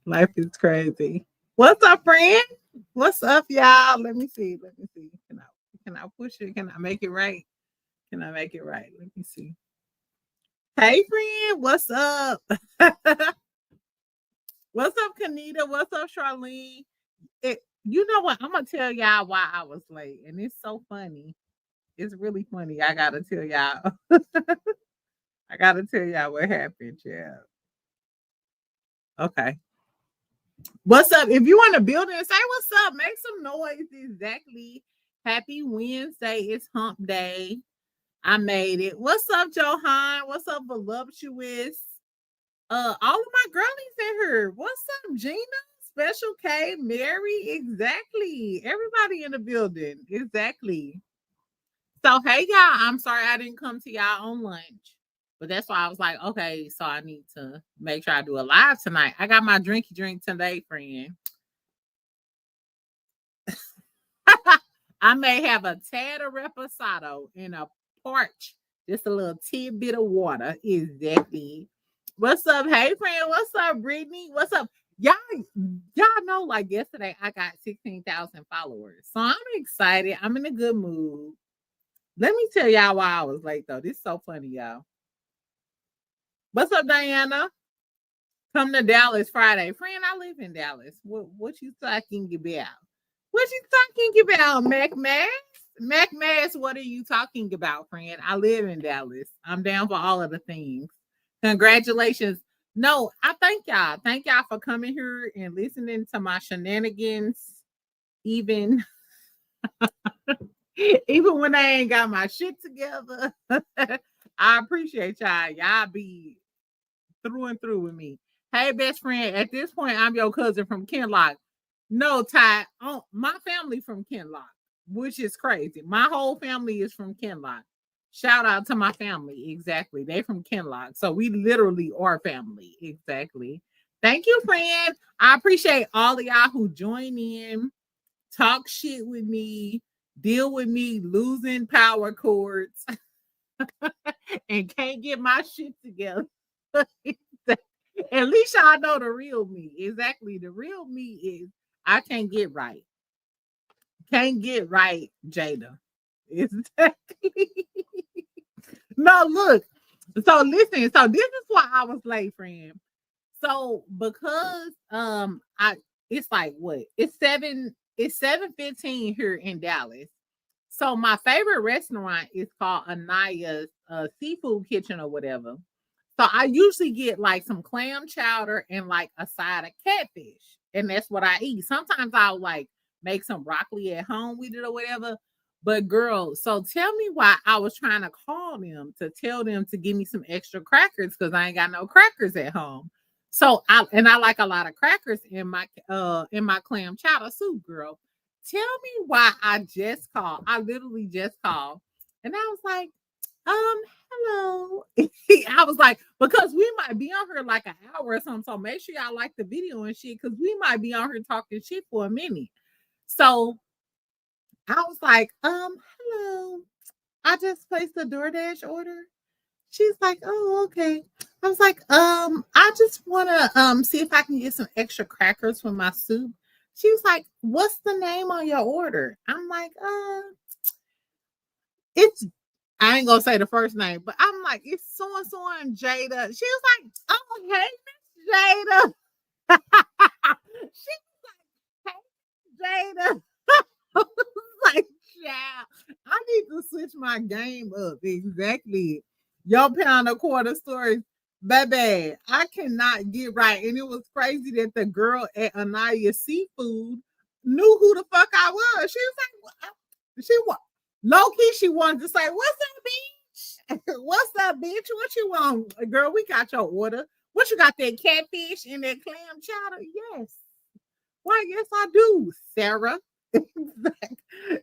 Life is crazy. What's up, friend? What's up, y'all? Let me see. Let me see. Can I push it? Can I make it right? Can I make it right? Let me see. Hey, friend. What's up? What's up, Kanita? What's up, Charlene? You know what? I'm gonna tell y'all why I was late, and it's so funny. It's really funny. I gotta tell y'all. I gotta tell y'all what happened, yeah. Okay. What's up? If you want to build it, say what's up. Make some noise. Exactly. Happy Wednesday. It's hump day. I made it. What's up, Johan? What's up, voluptuous? All of my girlies in here. What's up, Gina? Special K, Mary. Exactly. Everybody in the building. Exactly. So hey y'all, I'm sorry I didn't come to y'all on lunch. But that's why I was like, okay, so I need to make sure I do a live tonight. I got my drinky drink today, friend. I may have a tad of reposado and a parch, just a little tidbit of water. Exactly. What's up? Hey, friend. What's up, Brittany? What's up? Y'all know, like yesterday, I got 16,000 followers. So I'm excited. I'm in a good mood. Let me tell y'all why I was late, though. This is so funny, y'all. What's up, Diana? Come to Dallas Friday. Friend, I live in Dallas. What you talking about? What you talking about, Mac Mass? Mac Mass, what are you talking about, friend? I live in Dallas. I'm down for all of the things. Congratulations. No, I thank y'all. Thank y'all for coming here and listening to my shenanigans. Even when I ain't got my shit together. I appreciate y'all. Y'all be through and through with me. Hey, best friend, at this point, I'm your cousin from Kinlock. No, Ty, my family from Kinlock, which is crazy. My whole family is from Kinlock. Shout out to my family. Exactly. They from Kinlock. So we literally are family. Exactly. Thank you, friend. I appreciate all of y'all who join in, talk shit with me, deal with me losing power cords, and can't get my shit together. At least y'all know the real me. Exactly. The real me is I can't get right. Can't get right, Jada. Exactly. No, look. So listen. So this is why I was late, friend. So because it's like what? It's 7:15 here in Dallas. So my favorite restaurant is called Anaya's Seafood Kitchen or whatever. So I usually get like some clam chowder and like a side of catfish. And that's what I eat. Sometimes I'll like make some broccoli at home with it or whatever. But girl, so tell me why I was trying to call them to tell them to give me some extra crackers because I ain't got no crackers at home. So I like a lot of crackers in my clam chowder soup, girl. Tell me why I just called. I literally just called. And I was like, hello. I was like, because we might be on here like an hour or something. So make sure y'all like the video and shit, because we might be on here talking shit for a minute. So I was like, hello. I just placed a DoorDash order. She's like, oh, okay. I was like, I just wanna see if I can get some extra crackers for my soup. She was like, what's the name on your order? I'm like, it's I ain't gonna say the first name, but I'm like, it's so and so and Jada. She was like, oh, hey, Miss Jada. She was like, hey, Jada. I was like, yeah, I need to switch my game up. Exactly. Your pound a quarter stories. Baby, I cannot get right. And it was crazy that the girl at Anaya Seafood knew who the fuck I was. She was like, she was low key. She wanted to say, what's up, bitch? What's up, bitch? What you want? Girl, we got your order. What you got, that catfish and that clam chowder? Yes. Why, yes, I do, Sarah.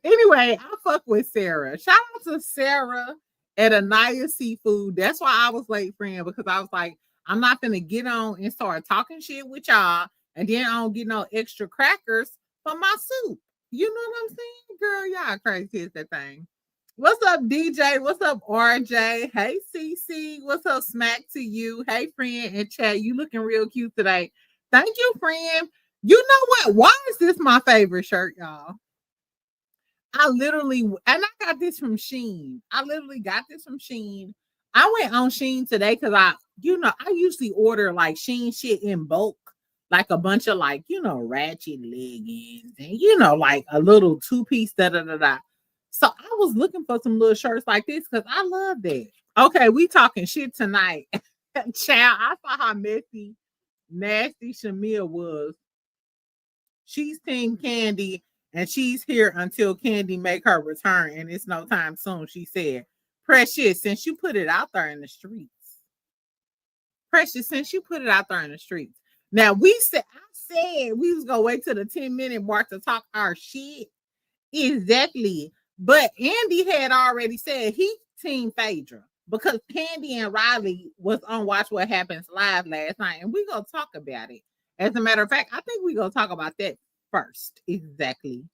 Anyway, I fuck with Sarah. Shout out to Sarah at Anaya Seafood. That's why I was late, friend, because I was like, I'm not gonna get on and start talking shit with y'all, and then I don't get no extra crackers for my soup. You know what I'm saying? Girl, y'all crazy as that thing. What's up, DJ? What's up, RJ? Hey, CC. What's up, Smack to you? Hey, friend and chat. You looking real cute today. Thank you, friend. You know what? Why is this my favorite shirt, y'all? I literally, and I got this from Shein. I literally got this from Shein. I went on Shein today because I usually order like Shein shit in bulk, like a bunch of like, ratchet leggings and, like a little two-piece, da da da da. So I was looking for some little shirts like this because I love that. Okay, we talking shit tonight. Child, I saw how messy, nasty Shamia was. She's Team Kandi, and she's here until Kandi make her return, and it's no time soon. She said, "Precious, since you put it out there in the streets, Precious, since you put it out there in the streets." Now I said we was gonna wait till the 10-minute mark to talk our shit. Exactly, but Andy had already said he Team Phaedra because Kandi and Riley was on Watch What Happens Live last night, and we gonna talk about it. As a matter of fact, I think we're gonna talk about that first. Exactly.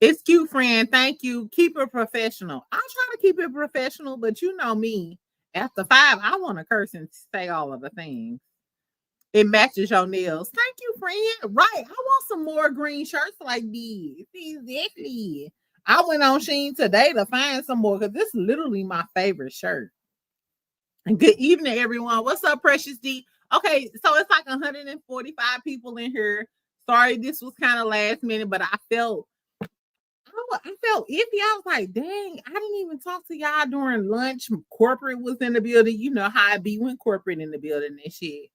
It's cute, friend. Thank you. Keep it professional. I try to keep it professional, but you know me. After 5, I want to curse and say all of the things. It matches your nails. Thank you, friend. Right. I want some more green shirts like these. Exactly. I went on Shein today to find some more because this is literally my favorite shirt. And good evening, everyone. What's up, Precious D? Okay, so it's like 145 people in here. Sorry, this was kind of last minute, but I felt iffy. I was like, dang, I didn't even talk to y'all during lunch. Corporate was in the building. You know how I be when corporate in the building and shit.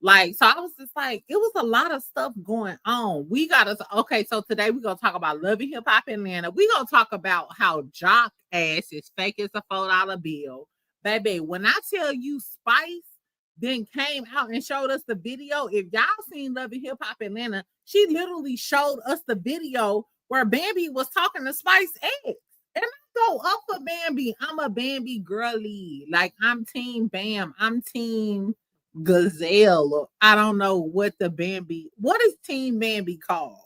Like, so I was just like, it was a lot of stuff going on. So today we're going to talk about Love and Hip Hop Atlanta. We're going to talk about how Jock ass is fake as a $4 bill. Baby, when I tell you Spice then came out and showed us the video, if y'all seen Love and Hip Hop Atlanta, she literally showed us the video where Bambi was talking to Spice X. And I go up for Bambi. I'm a Bambi girly. Like, I'm Team Bam. I'm Team Gazelle. I don't know what is Team Bambi called?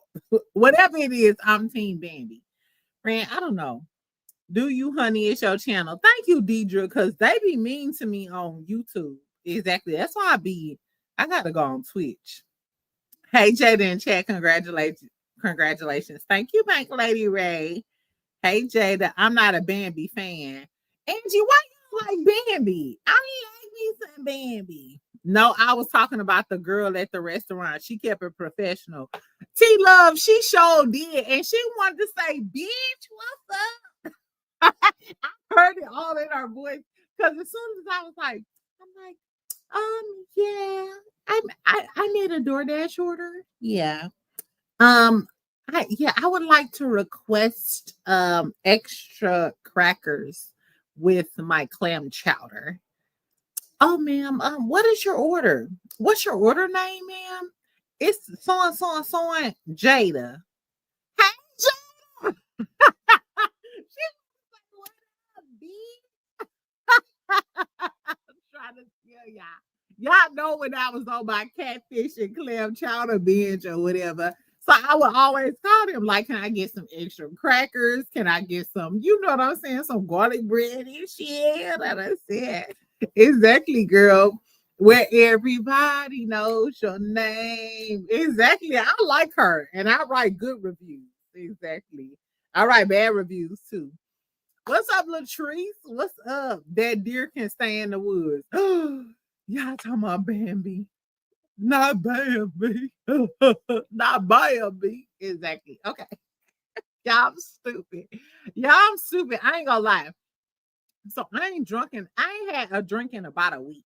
Whatever it is, I'm Team Bambi. Friend, I don't know. Do you, honey? It's your channel. Thank you, Deidre, because they be mean to me on YouTube. Exactly. That's why I gotta go on Twitch. Hey, Jada in chat, congratulations. Thank you, Bank Lady Ray. Hey, Jada, I'm not a Bambi fan. Angie, why you like Bambi? I like me some Bambi. No, I was talking about the girl at the restaurant. She kept it professional. T-Love, she sure did. And she wanted to say, bitch, what's up? I heard it all in her voice. Because as soon as I was like, yeah, I made a DoorDash order. Yeah. I would like to request extra crackers with my clam chowder. Oh, ma'am, what is your order? What's your order name, ma'am? It's so and so and so and Jada. Hey, Jada. She was like, what up, B? I'm trying to tell y'all. Y'all know when I was on my catfish and clam chowder binge or whatever. So I would always call them, like, can I get some extra crackers? Can I get some, you know what I'm saying? Some garlic bread and shit. And I said, exactly, girl. Where everybody knows your name. Exactly. I like her. And I write good reviews. Exactly. I write bad reviews too. What's up, Latrice? What's up? That deer can stay in the woods. Y'all talking about Bambi. Not Bambi. Not Bambi. Exactly. Okay. Y'all stupid. Y'all stupid. I ain't gonna lie. So I ain't had a drink in about a week.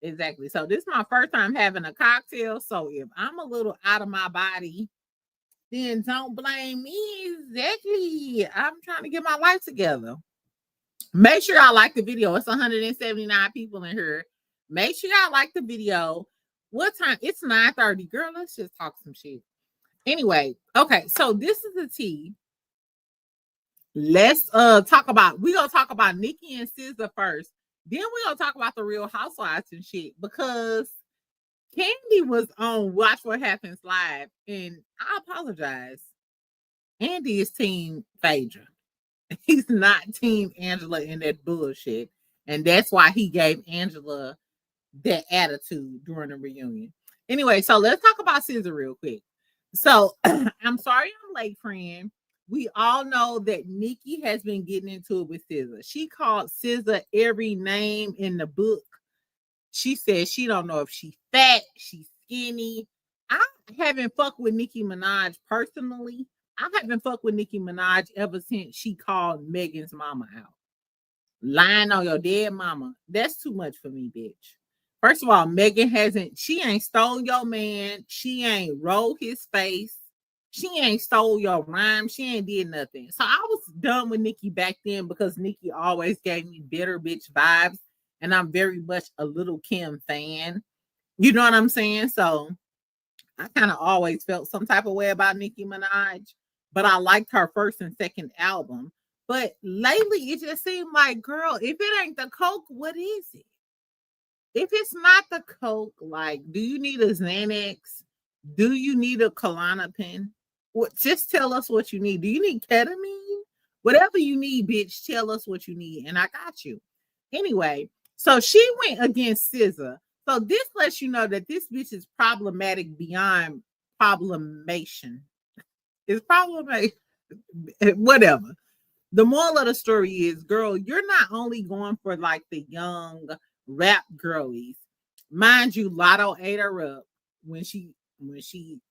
Exactly. So this is my first time having a cocktail. So if I'm a little out of my body, then don't blame me. Exactly. I'm trying to get my life together. Make sure y'all like the video. It's 179 people in here. Make sure y'all like the video. What time? It's 9:30. Girl, let's just talk some shit. Anyway, okay, so this is the tea. Let's we're gonna talk about Nicki and Sza first. Then we're gonna talk about the Real Housewives and shit because Kandi was on Watch What Happens Live, and I apologize. Andy is Team Phaedra. He's not Team Angela in that bullshit. And that's why he gave Angela that attitude during the reunion. Anyway, so let's talk about SZA real quick. So I'm sorry I'm late, friend. We all know that Nicki has been getting into it with SZA. She called SZA every name in the book. She said she don't know if she's fat, she's skinny. I haven't fucked with Nicki Minaj personally. I haven't fucked with Nicki Minaj ever since she called Megan's mama out. Lying on your dead mama. That's too much for me, bitch. First of all, Megan she ain't stole your man. She ain't rolled his face. She ain't stole your rhyme. She ain't did nothing. So I was done with Nicki back then because Nicki always gave me bitter bitch vibes. And I'm very much a Little Kim fan. You know what I'm saying? So I kind of always felt some type of way about Nicki Minaj, but I liked her first and second album. But lately, it just seemed like, girl, if it ain't the Coke, what is it? If it's not the Coke, like, do you need a Xanax? Do you need a Klonopin? What? Just tell us what you need. Do you need ketamine? Whatever you need, bitch, tell us what you need, and I got you. Anyway, so she went against SZA. So this lets you know that this bitch is problematic beyond problemation. It's problematic. Whatever. The moral of the story is, girl, you're not only going for like the young rap girlies. Mind you, Lotto ate her up when she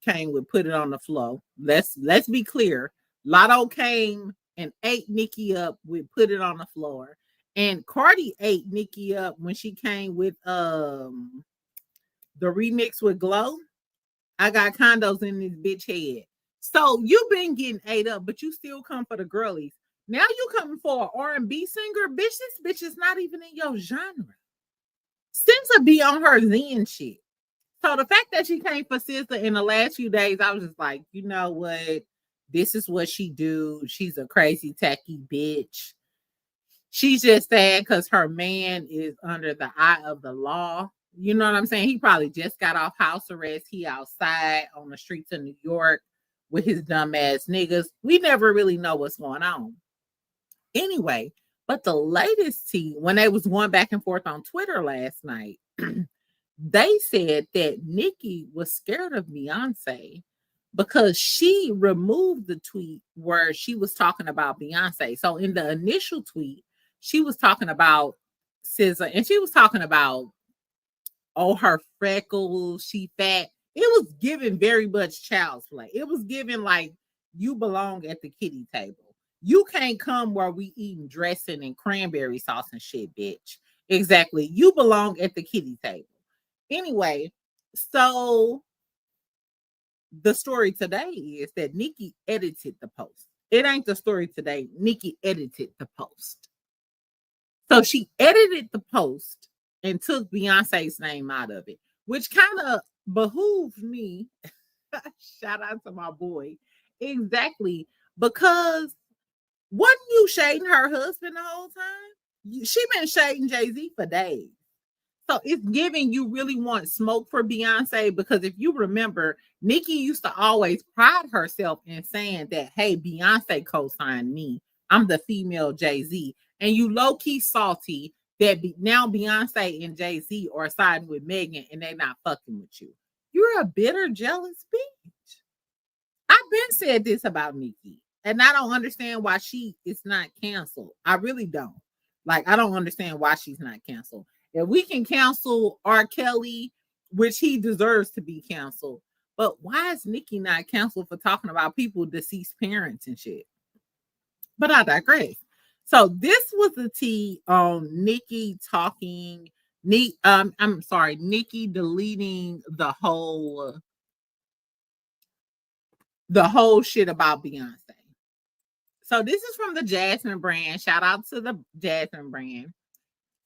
came with Put It on the Floor. Let's be clear. Lotto came and ate Nicki up with Put It on the Floor. And Cardi ate Nicki up when she came with the remix with Glow. I got condos in this bitch head. So you've been getting ate up, but you still come for the girlies. Now you coming for an R&B singer, bitch. This bitch is not even in your genre. SZA be on her Zen shit. So the fact that she came for SZA in the last few days, I was just like, you know what? This is what she do. She's a crazy, tacky bitch. She's just sad because her man is under the eye of the law. You know what I'm saying? He probably just got off house arrest. He outside on the streets of New York with his dumb ass niggas. We never really know what's going on. Anyway, but the latest tea, when they was going back and forth on Twitter last night, they said that Nicki was scared of Beyonce because she removed the tweet where she was talking about Beyonce. So in the initial tweet, she was talking about SZA and she was talking about, oh, her freckles, she fat. It was given very much child's play. It was given like, you belong at the kiddie table. You can't come where we eating dressing and cranberry sauce and shit, bitch. Exactly. You belong at the kiddie table. Anyway, so the story today is that Nicki edited the post. It ain't the story today. Nicki edited the post. So she edited the post and took Beyonce's name out of it, which kind of behooved me. Shout out to my boy. Exactly. Because wasn't you shading her husband the whole time? She been shading Jay-Z for days. So it's giving you really want smoke for Beyonce, because if you remember, Nicki used to always pride herself in saying that, hey, Beyonce co-signed me. I'm the female Jay-Z. And you low-key salty that now Beyonce and Jay-Z are siding with Megan and they're not fucking with you. You're a bitter, jealous bitch. I've been said this about Nicki, and I don't understand why she is not canceled. I really don't. Like, I don't understand why she's not canceled. If we can cancel R. Kelly, which he deserves to be canceled, but why is Nicki not canceled for talking about people deceased parents and shit? But I digress. So this was the tea on Nicki talking. I'm sorry, Nicki deleting the whole shit about Beyonce. So this is from the Jasmine brand. Shout out to the Jasmine brand.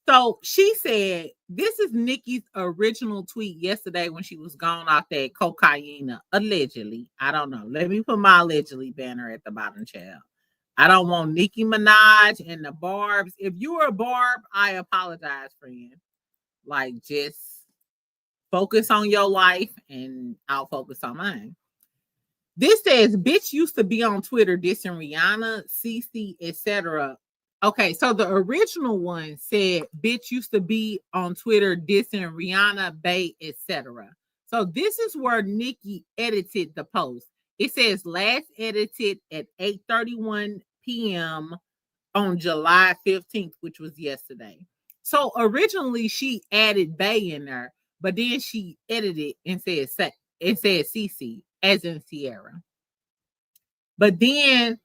So she said, this is Nicki's original tweet yesterday when she was gone off that cocaine, allegedly. I don't know. Let me put my allegedly banner at the bottom, child. I don't want Nicki Minaj and the Barbs. If you are a Barb, I apologize, friend. Like, just focus on your life and I'll focus on mine. This says, bitch used to be on Twitter dissing Rihanna, Cece, etc. Okay, so the original one said, bitch used to be on Twitter dissing Rihanna, Bae, etc. So this is where Nicki edited the post. It says last edited at 8:31 p.m. on July 15th, which was yesterday. So originally she added Bay in there, but then she edited and said CC as in Sierra. But then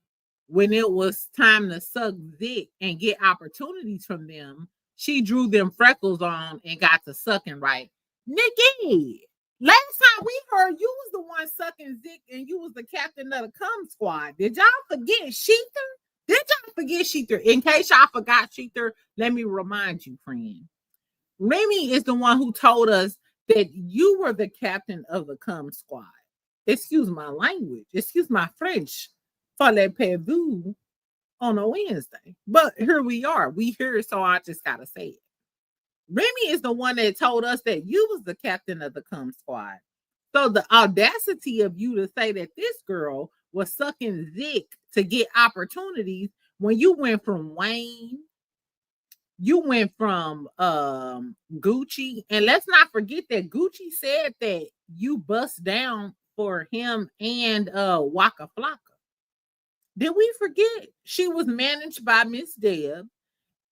when it was time to suck dick and get opportunities from them, she drew them freckles on and got to sucking right. Nicki, last time we heard you was the one sucking dick and you was the captain of the cum squad. Did y'all forget Sheether? Did y'all forget Sheether? In case y'all forgot Sheether, let me remind you, friend. Remy is the one who told us that you were the captain of the cum squad. Excuse my language. Excuse my French. For le perdu on a Wednesday. But here we are. We here, so I just gotta say it. Remy is the one that told us that you was the captain of the cum squad. So the audacity of you to say that this girl was sucking dick to get opportunities when you went from Wayne, you went from Gucci, and let's not forget that Gucci said that you bust down for him and Waka Flocka. Did we forget she was managed by Miss Deb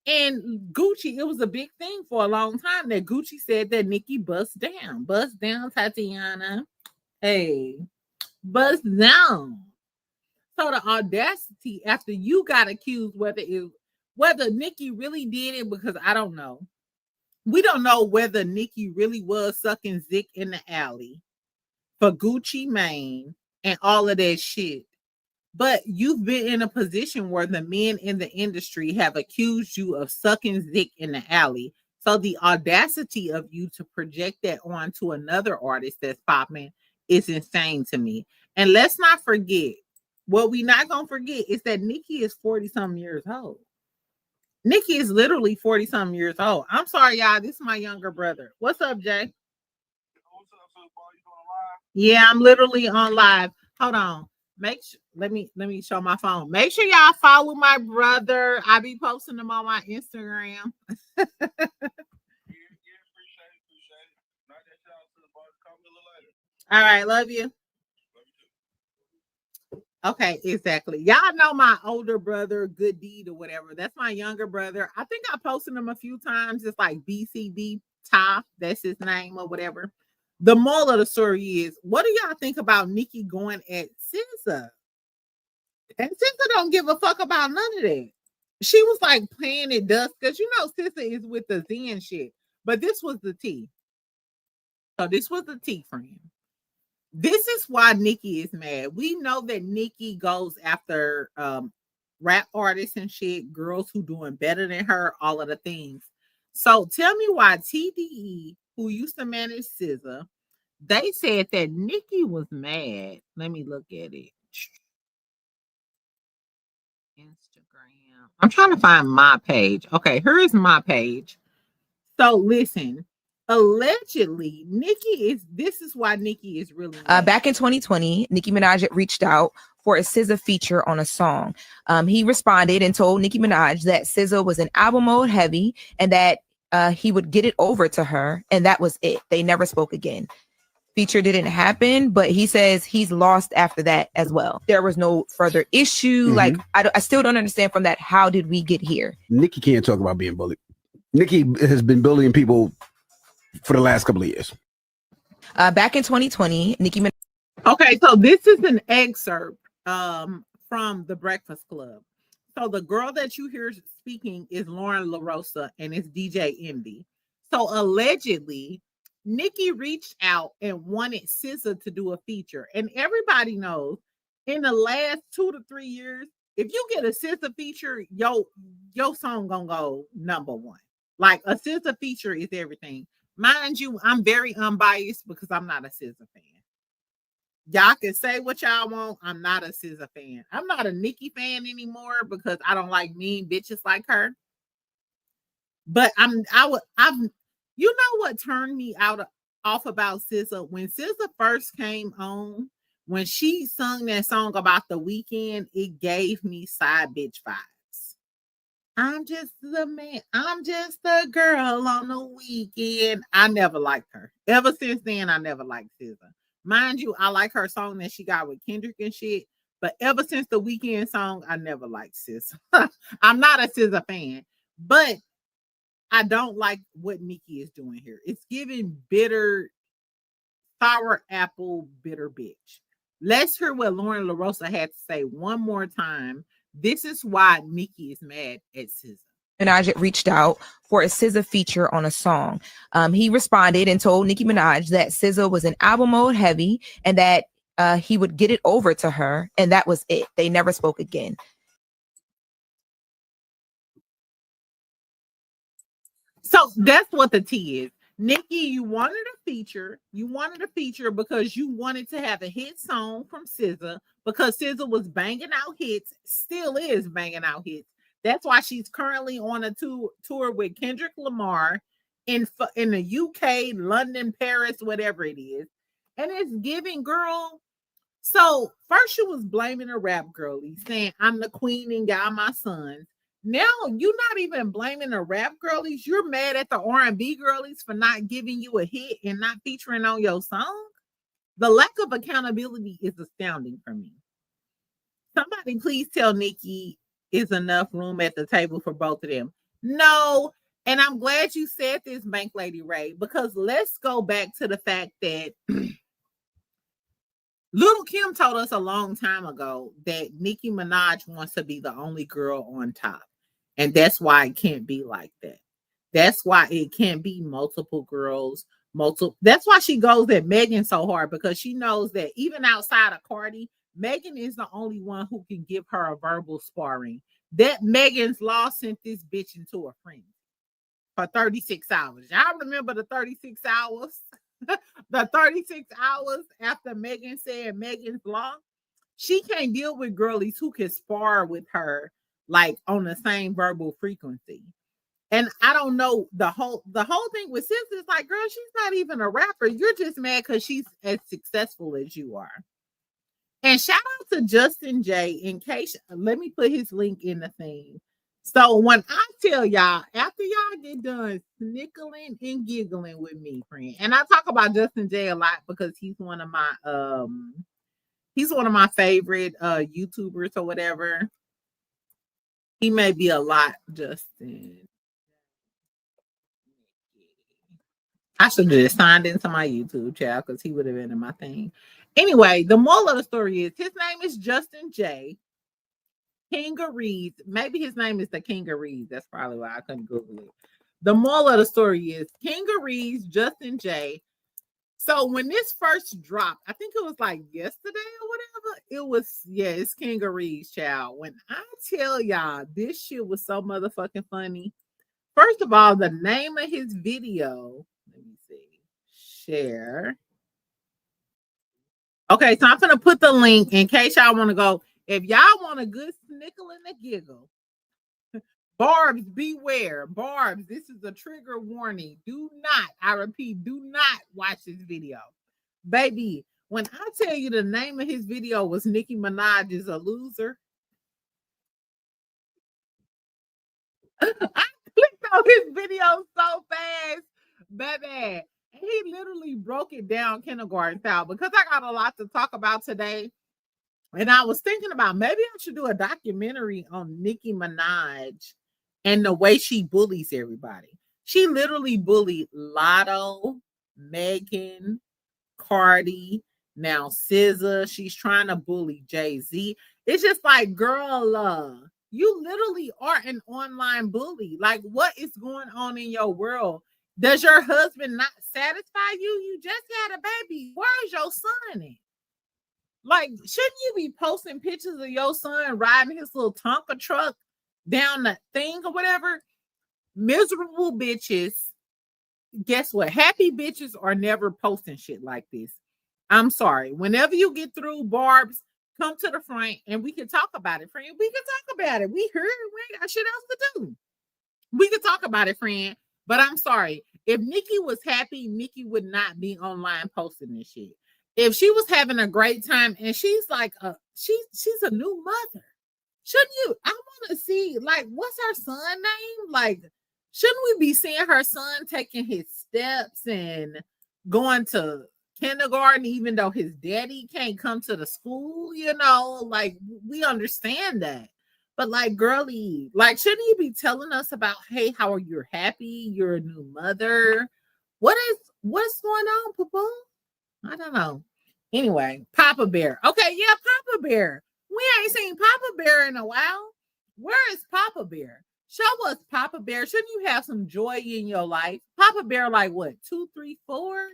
and Gucci? It was a big thing for a long time that Gucci said that Nicki bust down, Tatiana. Hey, bust down. So the audacity after you got accused, whether Nicki really did it, because I don't know. We don't know whether Nicki really was sucking dick in the alley for Gucci Mane and all of that shit. But you've been in a position where the men in the industry have accused you of sucking dick in the alley. So the audacity of you to project that onto another artist that's popping is insane to me. And let's not forget, what we not going to forget is that Nicki is 40-something years old. Nicki is literally 40-something years old. I'm sorry, y'all. This is my younger brother. What's up, Jay? What's up, football? You doing live? Yeah, I'm literally on live. Hold on. Let me show my phone. Make sure y'all follow my brother. I be posting them on my Instagram. Yeah, appreciate it. Not that y'all to the bar. Call me a little later. All right, love you. Okay, exactly. Y'all know my older brother, Good Deed or whatever. That's my younger brother. I think I posted him a few times. It's like BCB Top. That's his name or whatever. The moral of the story is, what do y'all think about Nicki going at SZA? And SZA don't give a fuck about none of that. She was like playing it dust because you know SZA is with the Zen shit. But this was the tea. So this was the tea, friend. This is why Nicki is mad. We know that Nicki goes after rap artists and shit, girls who doing better than her, all of the things. So tell me why TDE, who used to manage SZA, they said that Nicki was mad. Let me look at it. Instagram. I'm trying to find my page. Okay, here is my page. So listen, allegedly, this is why Nicki is really mad. Back in 2020, Nicki Minaj reached out for a SZA feature on a song. He responded and told Nicki Minaj that SZA was in album mode heavy and that he would get it over to her, and that was it. They never spoke again. Feature didn't happen, but he says he's lost after that as well. There was no further issue. Mm-hmm. Like, I still don't understand from that, how did we get here? Nicki can't talk about being bullied. Nicki has been bullying people for the last couple of years. Back in 2020, Nicki Minaj. Okay, so this is an excerpt from The Breakfast Club. So the girl that you hear speaking is Lauren LaRosa and it's DJ Envy. So allegedly, Nicki reached out and wanted SZA to do a feature. And everybody knows in the last 2 to 3 years, if you get a SZA feature, your song gonna go number one. Like a SZA feature is everything. Mind you, I'm very unbiased because I'm not a SZA fan. Y'all can say what y'all want. I'm not a SZA fan. I'm not a Nicki fan anymore because I don't like mean bitches like her. But you know what turned me off about SZA? When SZA first came on, when she sung that song about the weekend, it gave me side bitch vibes. I'm just the man. I'm just the girl on the weekend. I never liked her. Ever since then, I never liked SZA. Mind you, I like her song that she got with Kendrick and shit. But ever since the weekend song, I never liked SZA. I'm not a SZA fan, but I don't like what Nicki is doing here. It's giving bitter, sour apple, bitter bitch. Let's hear what Lauren LaRosa had to say one more time. This is why Nicki is mad at SZA. Minaj reached out for a SZA feature on a song. He responded and told Nicki Minaj that SZA was in album mode heavy and that he would get it over to her, and that was it. They never spoke again. So that's what the tea is. Nicki, you wanted a feature. You wanted a feature because you wanted to have a hit song from SZA, because SZA was banging out hits, still is banging out hits. That's why she's currently on a tour with Kendrick Lamar in the UK, London, Paris, whatever it is. And it's giving, girl. So first she was blaming a rap girlie, saying, I'm the queen and got my sons. Now you're not even blaming the rap girlies. You're mad at the R&B girlies for not giving you a hit and not featuring on your song. The lack of accountability is astounding for me. Somebody please tell Nicki is enough room at the table for both of them. No. And I'm glad you said this, Bank Lady Ray, because let's go back to the fact that Little Kim told us a long time ago that Nicki Minaj wants to be the only girl on top. And that's why it can't be like that. That's why it can't be multiple girls. That's why she goes at Megan so hard, because she knows that even outside of Cardi, Megan is the only one who can give her a verbal sparring. That Megan's Law sent this bitch into a frenzy for 36 hours. Y'all remember the 36 hours? The 36 hours after Megan said Megan's Law? She can't deal with girlies who can spar with her like on the same verbal frequency. And I don't know, the whole thing with SZA is like, girl, she's not even a rapper. You're just mad because she's as successful as you are. And shout out to Justin J. In case, let me put his link in the thing. So when I tell y'all, after y'all get done snickling and giggling with me, friend, and I talk about Justin J a lot because he's one of my favorite YouTubers or whatever. He may be a lot, Justin. I should have just signed into my YouTube channel because he would have been in my thing. Anyway, the moral of the story is his name is Justin J. King of Reeds. Maybe his name is the King of Reeds. That's probably why I couldn't Google it. The moral of the story is King of Reeds, Justin J. So when this first dropped, I think it was like yesterday or whatever. It was, yeah, it's King of Reeds, child. When I tell y'all this shit was so motherfucking funny. First of all, the name of his video, let me see, share. Okay, so I'm going to put the link in case y'all want to go. If y'all want a good snickle and a giggle, Barbs, beware. Barbs, this is a trigger warning. Do not, I repeat, do not watch this video. Baby, when I tell you the name of his video was Nicki Minaj is a loser, I clicked on his video so fast, baby. And he literally broke it down kindergarten style because I got a lot to talk about today. And I was thinking about maybe I should do a documentary on Nicki Minaj and the way she bullies everybody. She literally bullied Lotto, Megan, Cardi, now SZA. She's trying to bully Jay-Z. It's just like, girl, you literally are an online bully. Like, what is going on in your world? Does your husband not satisfy you? You just had a baby. Where's your son at? Like, shouldn't you be posting pictures of your son riding his little Tonka truck down the thing or whatever? Miserable bitches. Guess what? Happy bitches are never posting shit like this. I'm sorry. Whenever you get through, Barbs, come to the front and we can talk about it, friend. We can talk about it. We heard we ain't got shit else to do. We can talk about it, friend. But I'm sorry. If Nicki was happy, Nicki would not be online posting this shit. If she was having a great time, and she's like she's a new mother. Shouldn't you? I want to see, like, what's her son name? Like, shouldn't we be seeing her son taking his steps and going to kindergarten, even though his daddy can't come to the school? You know, like, we understand that. But like, girly, like, shouldn't he be telling us about, hey, how are you happy? You're a new mother. What's going on, Papa? I don't know. Anyway, Papa Bear. Okay, yeah, Papa Bear. We ain't seen Papa Bear in a while. Where is Papa Bear? Show us Papa Bear. Shouldn't you have some joy in your life? Papa Bear, like what, 2, 3, 4?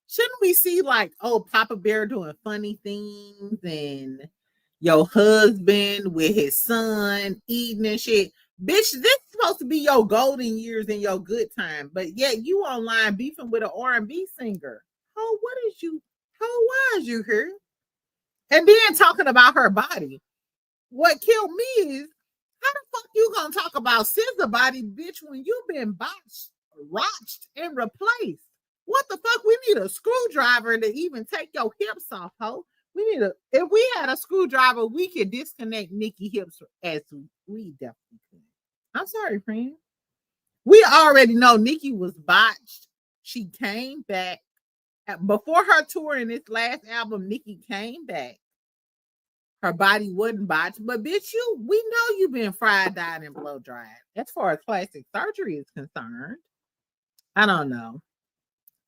Shouldn't we see like, oh, Papa Bear doing funny things and your husband with his son eating and shit? Bitch, this is supposed to be your golden years and your good time, but yet you online beefing with an R&B singer. Oh, what is you? How was you here? And then talking about her body. What killed me is, how the fuck you gonna talk about SZA body, bitch, when you've been botched, rotched, and replaced? What the fuck? We need a screwdriver to even take your hips off, ho. If we had a screwdriver, we could disconnect Nicki hips as we definitely could. I'm sorry, friend. We already know Nicki was botched. She came back. Before her tour in this last album, Nicki came back. Her body wasn't botched, but bitch, we know you've been fried, dyed, and blow dried. As far as plastic surgery is concerned, I don't know.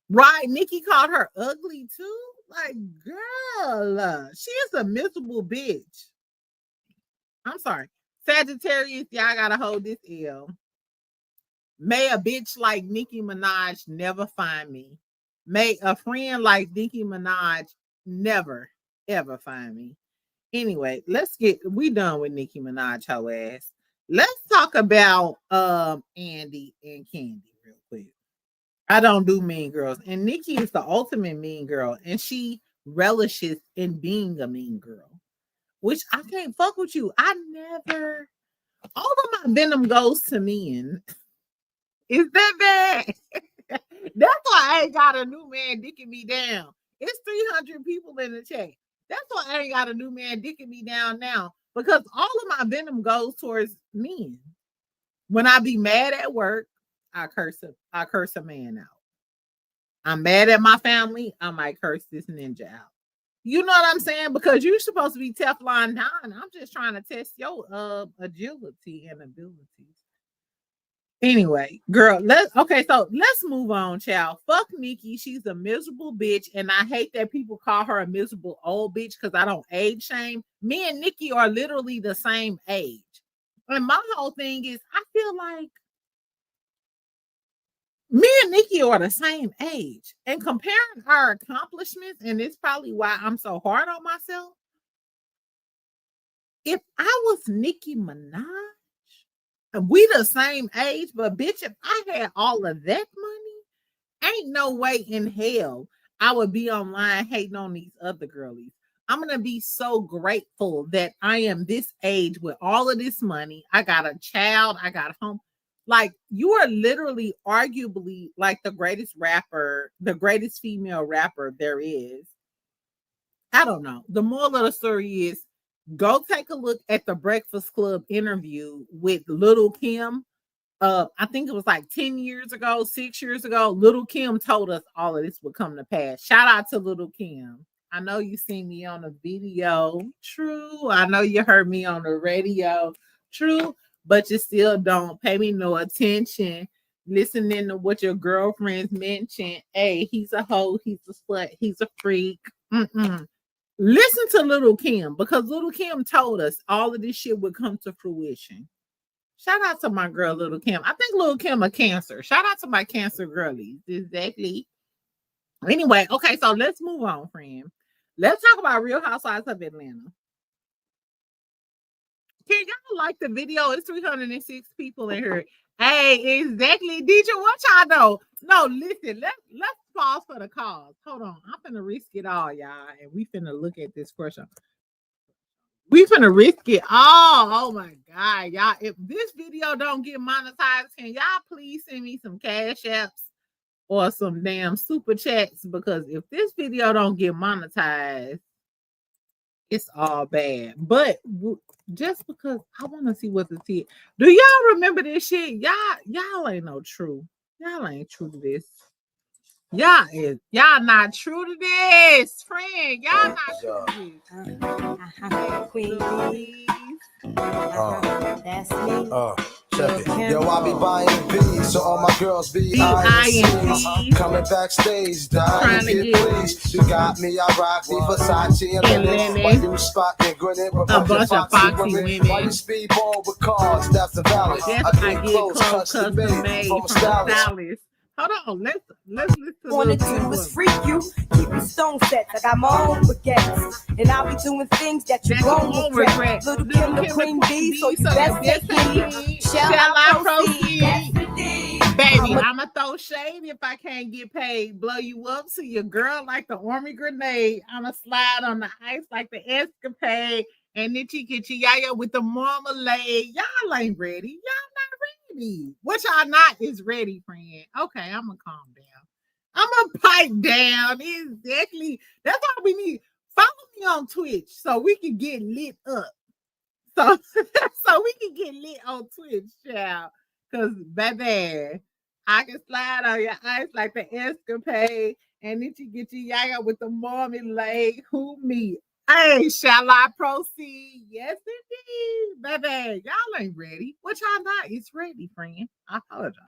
Right? Nicki called her ugly too. Like, girl, she is a miserable bitch. I'm sorry, Sagittarius. Y'all gotta hold this L. May a bitch like Nicki Minaj never find me. May a friend like Nicki Minaj never, ever find me. Anyway, we done with Nicki Minaj, her ass. Let's talk about Andy and Kandi real quick. I don't do mean girls. And Nicki is the ultimate mean girl. And she relishes in being a mean girl. Which I can't fuck with you. All of my venom goes to men. Is that bad? That's why I ain't got a new man dicking me down. It's 300 people in the chat. That's why I ain't got a new man dicking me down now. Because all of my venom goes towards men. When I be mad at work, I curse a man out. I'm mad at my family, I might curse this ninja out. You know what I'm saying? Because you're supposed to be Teflon 9. I'm just trying to test your agility and abilities. Anyway, girl, let's move on, child. Fuck Nicki. She's a miserable bitch, and I hate that people call her a miserable old bitch because I don't age shame. Me and Nicki are literally the same age. And my whole thing is, I feel like me and Nicki are the same age. And comparing our accomplishments, and it's probably why I'm so hard on myself. If I was Nicki Minaj, we the same age, but bitch, if I had all of that money, ain't no way in hell I would be online hating on these other girlies. I'm going to be so grateful that I am this age with all of this money. I got a child. I got a home. Like, you are literally arguably like the greatest rapper, the greatest female rapper there is. I don't know. The moral of the story is, go take a look at the Breakfast Club interview with Little Kim. I think it was like 10 years ago, 6 years ago. Little Kim told us all of this would come to pass. Shout out to Little Kim. I know you seen me on the video. True. I know you heard me on the radio. True. But you still don't pay me no attention. Listening to what your girlfriends mention. Hey, he's a hoe. He's a slut. He's a freak. Listen to Little Kim, because Little Kim told us all of this shit would come to fruition. Shout out to my girl, Little Kim. I think Little Kim a Cancer. Shout out to my Cancer girlies. Exactly. Anyway, okay, so let's move on, friend. Let's talk about Real Housewives of Atlanta. Can y'all like the video? It's 306 people in here. Hey, exactly. DJ, what y'all know? No, listen, let's pause for the cause. Hold on. I'm finna risk it all, y'all. And we finna look at this question. We finna risk it all. Oh my God, y'all. If this video don't get monetized, can y'all please send me some cash apps or some damn super chats? Because if this video don't get monetized, It's all bad. But just because I want to see what the tea. Do y'all remember this shit? Y'all ain't no true. Y'all ain't true to this. Y'all not true to this, friend. Y'all not true to this. Queen Please. That's me. Check it. Yo, I be buying bees, so all my girls be B-I-N-G. coming backstage, Trying dying to to get- get pleased. You got me, I rock the Versace and Linen. Why you spotting and grinning with A bunch of foxy women. Why you speedball with cars? That's the balance. That's I get clothes custom made from a stylist. Hold on, let's listen to Wanna little do is bit. freak you, keep you stone sets. I got my own baguettes, and I'll be doing things that you That you won't won't regret. regret. Little Kim the Queen Bee, so you best take heed. Shall I proceed? Yes, indeed. Baby, I'ma throw shade if I can't get paid. Blow you up to your girl like the army grenade. I'ma slide on the ice like the escapade. And Nitchy Kitchy Yaya with the marmalade. Y'all ain't ready. Y'all not ready. What y'all not is ready, friend. Okay, I'ma calm down. I'ma pipe down. Exactly. That's all we need. Follow me on Twitch so we can get lit up. So, so we can get lit on Twitch, child. Cause baby, I can slide on your ice like the escapade, and then you get your yaya with the marmalade. Who me? Hey, shall I proceed? Yes, indeed, baby. Y'all ain't ready. What y'all not? It's ready, friend. I apologize.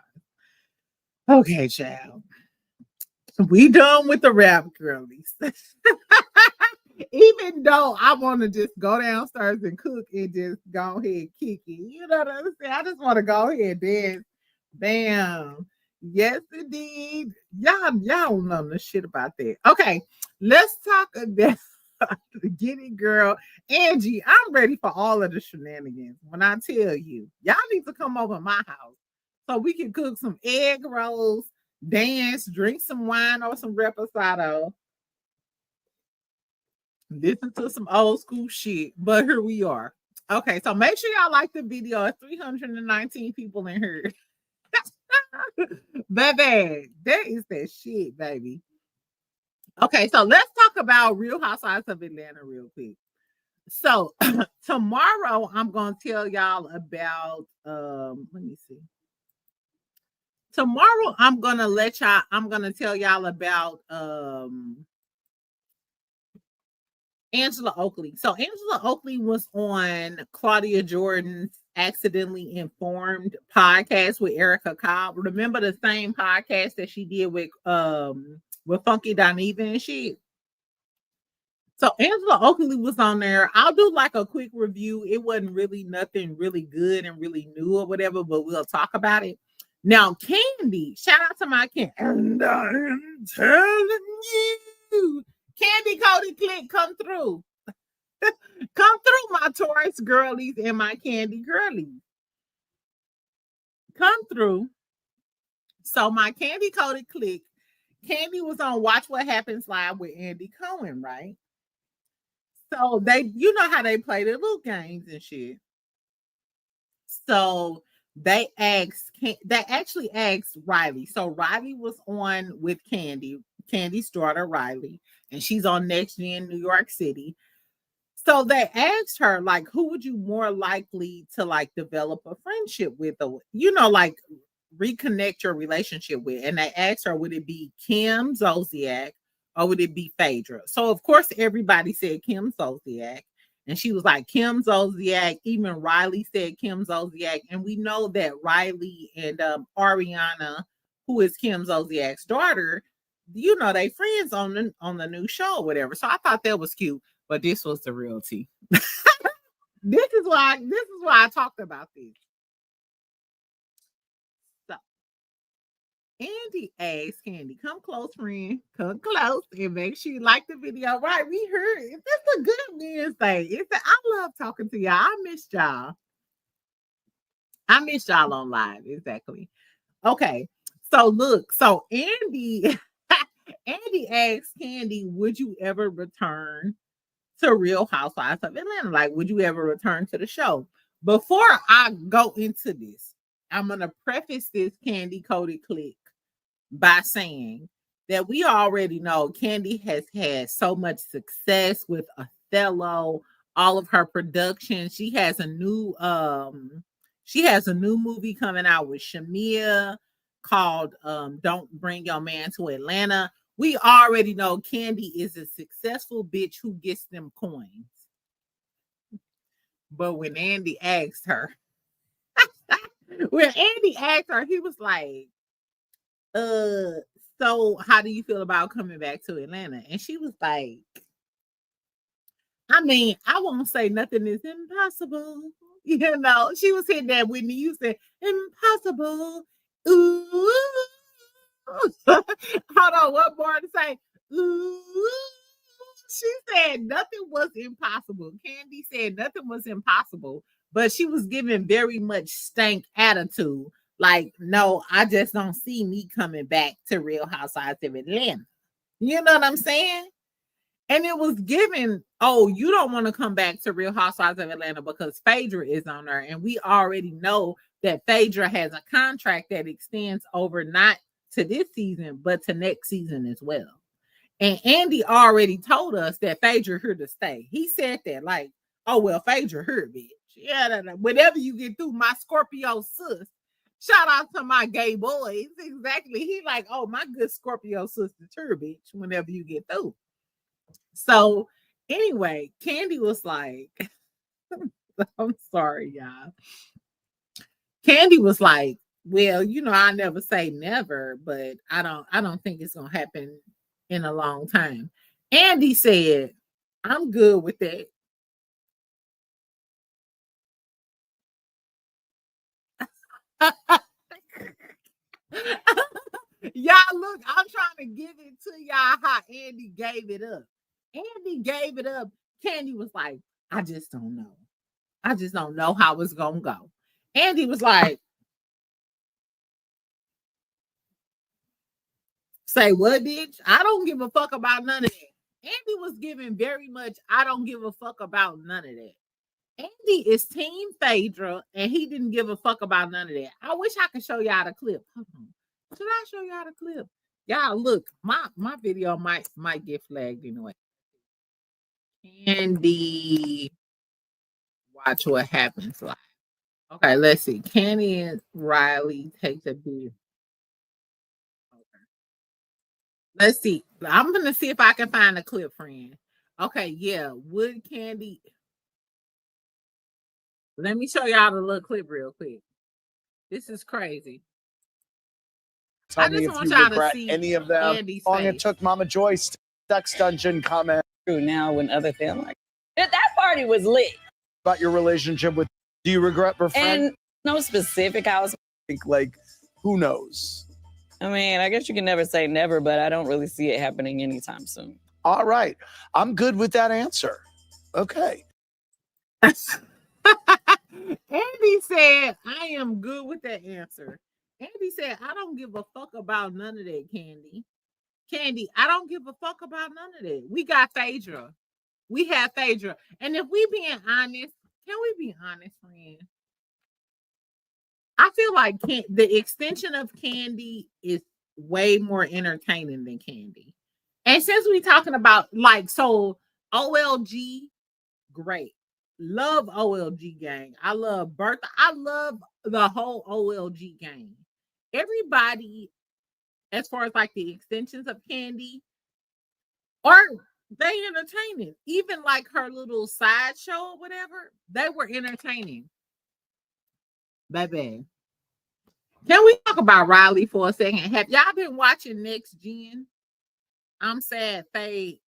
Okay, child. We done with the rap girlies. Even though I want to just go downstairs and cook and just go ahead and kick it. You know what I'm saying? I just want to go ahead and dance. Bam. Yes, indeed. Y'all don't know the shit about that. Okay, let's talk about Get It Girl. Angie, I'm ready for all of the shenanigans. When I tell you, y'all need to come over to my house so we can cook some egg rolls, dance, drink some wine or some reposado. Listen to some old school shit, but here we are. Okay, so make sure y'all like the video. It's 319 people in here. Baby, that is that shit, baby. Okay, so let's talk about Real Housewives of Atlanta real quick. So tomorrow I'm gonna tell y'all about let me see. Tomorrow I'm gonna tell y'all about Angela Oakley. So Angela Oakley was on Claudia Jordan's Accidentally Informed podcast with Erica Cobb. Remember the same podcast that she did with Funky Dineva and shit. So Angela Oakley was on there. I'll do like a quick review. It wasn't really nothing really good and really new or whatever, but we'll talk about it. Now, Kandi, shout out to my Kandi. And I'm telling you. Kandi Cody Click, come through. Come through, my Taurus girlies and my Kandi girlies. Come through. So my Kandi Cody Click, Kandi was on Watch What Happens Live with Andy Cohen, right? So you know how they play their little games and shit. So they actually asked Riley. So Riley was on with Candy's daughter Riley, and she's on Next Gen New York City. So they asked her, like, who would you more likely to like develop a friendship with, or like reconnect your relationship with? And they asked her, would it be Kim Zolciak or would it be Phaedra? So of course everybody said Kim Zolciak. And she was like, Kim Zolciak. Even Riley said Kim Zolciak. And we know that Riley and Ariana, who is Kim Zolciak's daughter, they friends on the new show or whatever. So I thought that was cute, but this was the real tea. This is why I talked about this. So Andy asked Kandi, come close, friend. Come close and make sure you like the video. Right, we heard it. It's a good Wednesday. I love talking to y'all. I missed y'all. On live. Exactly. Okay. So look, Andy asked Kandi, would you ever return to Real Housewives of Atlanta? Like, would you ever return to the show? Before I go into this, I'm going to preface this Kandi Cody Click by saying that we already know Kandi has had so much success with Othello, all of her productions. She has a new movie coming out with Shamia called Don't Bring Your Man to Atlanta. We already know Kandi is a successful bitch who gets them coins. But when Andy asked her, he was like, so how do you feel about coming back to Atlanta? And she was like, I mean, I won't say nothing is impossible. You know, she was hitting that Whitney Houston, impossible. Ooh. Hold on, what more to say? Ooh. She said nothing was impossible. Kandi said nothing was impossible, but she was giving very much stank attitude. Like, no, I just don't see me coming back to Real Housewives of Atlanta. You know what I'm saying? And it was given, oh, you don't want to come back to Real Housewives of Atlanta because Phaedra is on there. And we already know that Phaedra has a contract that extends over not to this season, but to next season as well. And Andy already told us that Phaedra here to stay. He said that like, oh, well, Phaedra here, bitch. Yeah, whenever you get through, my Scorpio sis. Shout out to my gay boys. Exactly. He like, oh, my good Scorpio sister here, bitch, whenever you get through. So anyway, Kandi was like, I'm sorry, y'all. Kandi was like, well, you know, I never say never, but I don't think it's gonna happen in a long time. Andy said, I'm good with that. Y'all look, I'm trying to give it to y'all how Andy gave it up. Andy gave it up. Kandi was like, I just don't know. I just don't know how it's gonna go. Andy was like, say what, bitch? I don't give a fuck about none of that. Andy was giving very much, I don't give a fuck about none of that. Andy is Team Phaedra, and he didn't give a fuck about none of that. I wish I could show y'all the clip. Hold on. Should I show y'all the clip? Y'all look, my video might get flagged anyway. Kandi, watch what happens live. Okay, let's see. Kandi and Riley take the beer. Okay. Let's see. I'm gonna see if I can find a clip, friend. Okay, yeah. Would Kandi? Let me show y'all the little clip real quick. This is crazy. Tell I me just if want you y'all to regret see any of them. Andy's How long face. it took Mama Joyce to sex dungeon comment Now when other things like that party was lit. about your relationship with. Do you regret befriending? And no specific house. Like, who knows? I mean, I guess you can never say never, but I don't really see it happening anytime soon. All right, I'm good with that answer. Okay. Andy said, I am good with that answer. Andy said, I don't give a fuck about none of that, Kandi. Kandi, I don't give a fuck about none of that. We got Phaedra. We have Phaedra. And if we being honest, can we be honest, friend? I feel like the extension of Kandi is way more entertaining than Kandi. And since we talking about like, so OLG, great. Love OLG gang. I love Bertha. I love the whole OLG gang. Everybody, as far as like the extensions of Kandi, are they entertaining? Even like her little sideshow or whatever, they were entertaining. Baby. Can we talk about Riley for a second? Have y'all been watching Next Gen? I'm sad Faye,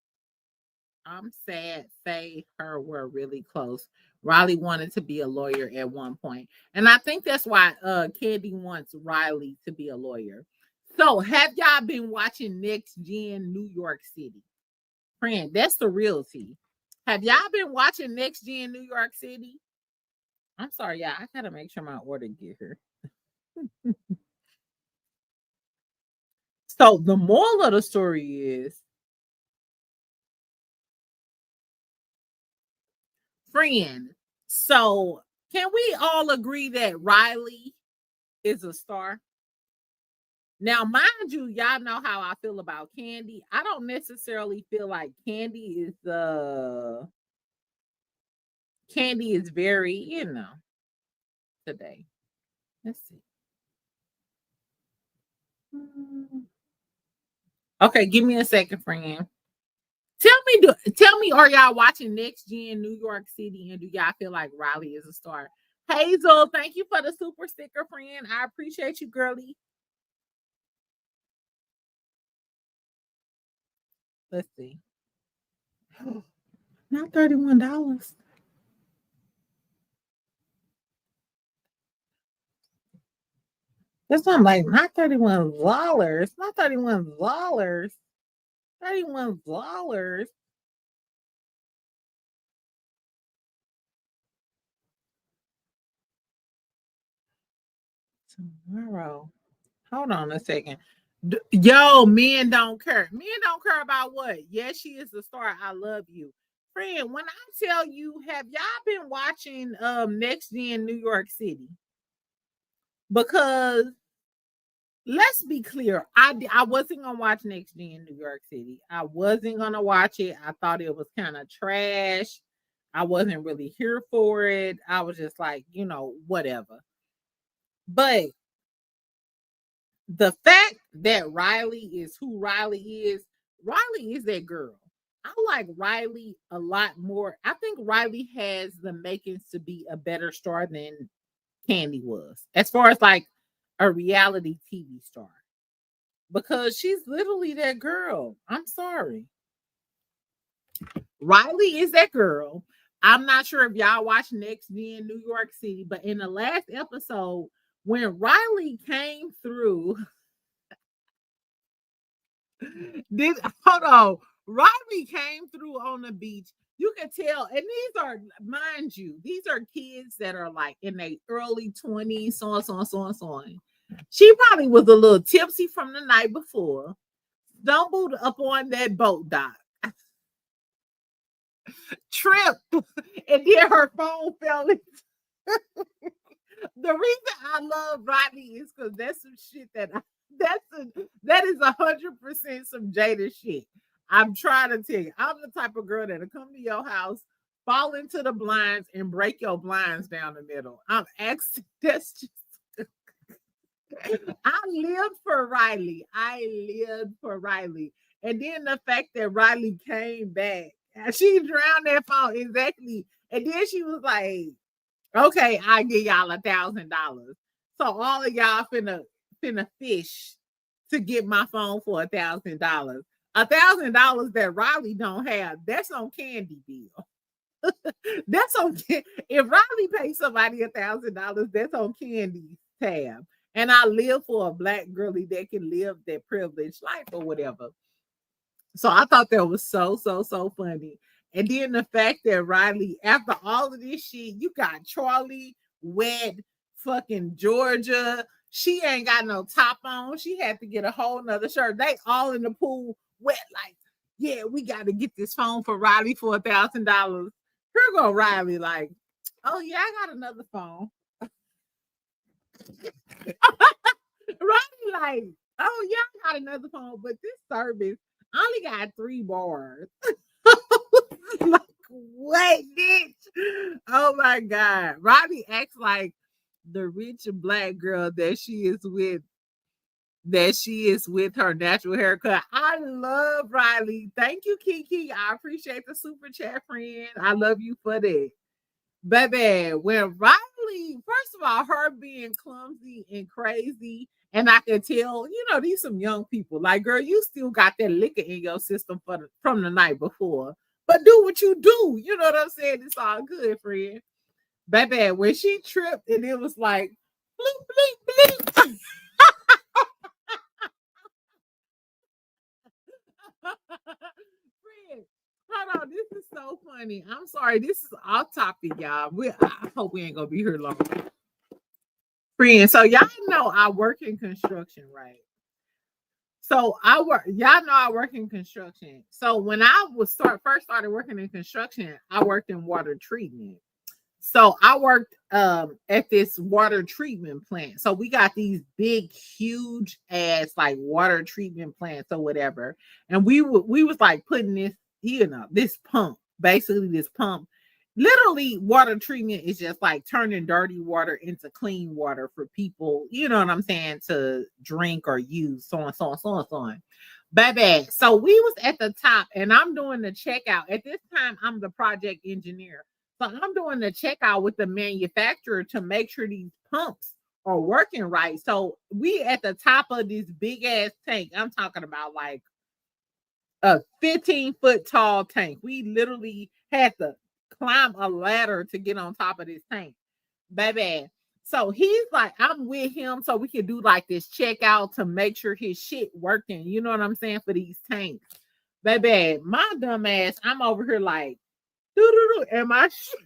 her were really close. Riley wanted to be a lawyer at one point. And I think that's why Kandi wants Riley to be a lawyer. So have y'all been watching Next Gen New York City? Friend, that's the real tea. Have y'all been watching Next Gen New York City? I'm sorry, y'all. I gotta make sure my order get here. So the moral of the story is, friend, so can we all agree that Riley is a star? Now, mind you, y'all know how I feel about Kandi. I don't necessarily feel like Kandi is the Kandi is very, today. Let's see. Okay, give me a second, friend. Tell me, are y'all watching Next Gen New York City, and do y'all feel like Riley is a star? Hazel, thank you for the super sticker, friend. I appreciate you, girly. Let's see. Not $31. That's what I'm like, not $31. Not $31. $31. Tomorrow. Hold on a second. Yo, men don't care. Men don't care about what? Yes, she is the star. I love you. Friend, when I tell you, have y'all been watching Next Gen New York City? Because let's be clear, I wasn't gonna watch Next Gen New York City. I wasn't gonna watch it. I thought it was kind of trash. I wasn't really here for it. I was just like, whatever. But the fact that Riley is who Riley is that girl. I like Riley a lot more. I think Riley has the makings to be a better star than Kandi was, as far as like a reality TV star, because she's literally that girl. I'm sorry. Riley is that girl. I'm not sure if y'all watch Next Gen New York City, but in the last episode, when Riley came through, hold on, Riley came through on the beach. You can tell, and these are, mind you, these are kids that are like in their early 20s, so on. She probably was a little tipsy from the night before, stumbled up on that boat dock, tripped, and then her phone fell in. The reason I love Riley is because that's some shit that is 100% some Jada shit. I'm trying to tell you, I'm the type of girl that'll come to your house, fall into the blinds, and break your blinds down the middle. I'm asking. That's just. I lived for Riley. And then the fact that Riley came back, she drowned that phone exactly. And then she was like, okay, I give y'all $1,000. So all of y'all finna fish to get my phone for $1,000. $1,000 that Riley don't have. That's on Kandi bill. That's on. If Riley pays somebody $1,000, that's on Kandi's tab. And I live for a black girlie that can live that privileged life or whatever. So I thought that was so funny. And then the fact that Riley, after all of this shit, you got Charlie wet, fucking Georgia. She ain't got no top on. She had to get a whole nother shirt. They all in the pool wet, like, yeah, we got to get this phone for Riley for $1,000. Here go Riley, like, oh yeah, I got another phone. Riley, like, oh yeah, I got another phone, but this service only got 3 bars. Like, what, bitch? Oh my God. Riley acts like the rich black girl that she is with her natural haircut. I love Riley. Thank you, Kiki. I appreciate the super chat, friend. I love you for that. Baby, when Riley, first of all, her being clumsy and crazy, and I can tell, these some young people. Like, girl, you still got that liquor in your system from the night before. But do what you do. You know what I'm saying? It's all good, friend. Baby, when she tripped and it was like, bleep, bleep, bleep. Friend, hold on. This is so funny. I'm sorry. This is off topic, y'all. I hope we ain't going to be here long. Friend, so y'all know I work in construction, right? So y'all know I work in construction. So when I first started working in construction, I worked in water treatment. So I worked at this water treatment plant. So we got these big, huge ass like water treatment plants or whatever. And we was like putting this, this pump, basically this pump. literally water treatment is just like turning dirty water into clean water for people, you know what I'm saying, to drink or use, so on. Baby, so we was at the top and I'm doing the checkout. At this time, I'm the project engineer. So I'm doing the checkout with the manufacturer to make sure these pumps are working right. So we at the top of this big ass tank. I'm talking about like a 15-foot tall tank. We literally had to climb a ladder to get on top of this tank, baby. So he's like, I'm with him so we can do like this checkout to make sure his shit working. You know what I'm saying, for these tanks, baby. My dumb ass, I'm over here like, doo-doo-doo, and my shit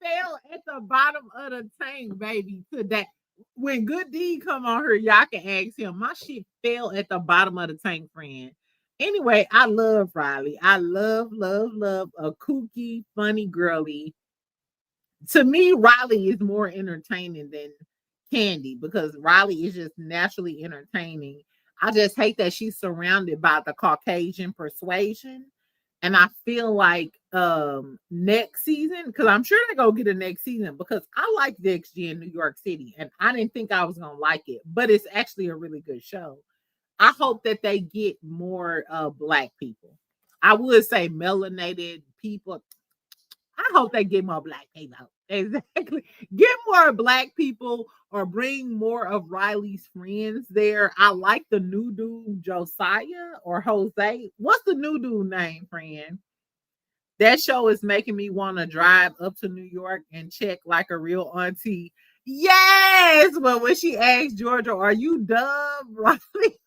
fell at the bottom of the tank, baby. Today, when Good D come on here, y'all can ask him. My shit fell at the bottom of the tank, friend. Anyway, I love Riley. I love a kooky, funny girly. To me, Riley is more entertaining than Kandi because Riley is just naturally entertaining. I just hate that she's surrounded by the Caucasian persuasion. And I feel like next season, because I'm sure they're going to get a next season because I like Next Gen New York City. And I didn't think I was going to like it, but it's actually a really good show. I hope that they get more Black people. I would say melanated people. I hope they get more Black people. Exactly. Get more Black people or bring more of Riley's friends there. I like the new dude, Josiah or Jose. What's the new dude name, friend? That show is making me want to drive up to New York and check like a real auntie. Yes, but when she asked Georgia, "Are you dumb?" Riley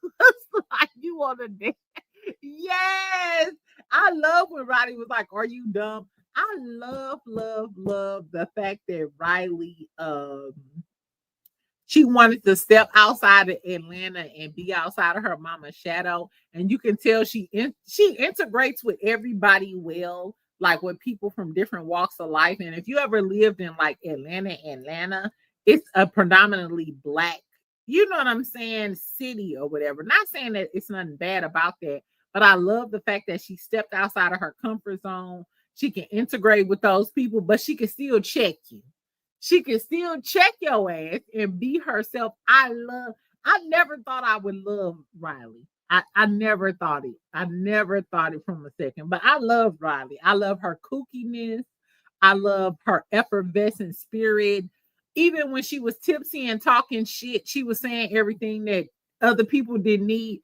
was like, "You want to dance?" Yes, I love when Riley was like, "Are you dumb?" I love the fact that Riley she wanted to step outside of Atlanta and be outside of her mama's shadow. And you can tell she integrates with everybody well, like with people from different walks of life. And if you ever lived in like Atlanta, it's a predominantly Black, you know what I'm saying, city or whatever. Not saying that it's nothing bad about that, but I love the fact that she stepped outside of her comfort zone. She can integrate with those people, but she can still check you. She can still check your ass and be herself. I never thought I would love Riley. I never thought it. I never thought it from a second. But I love Riley. I love her kookiness. I love her effervescent spirit. Even when she was tipsy and talking shit, she was saying everything that other people didn't need.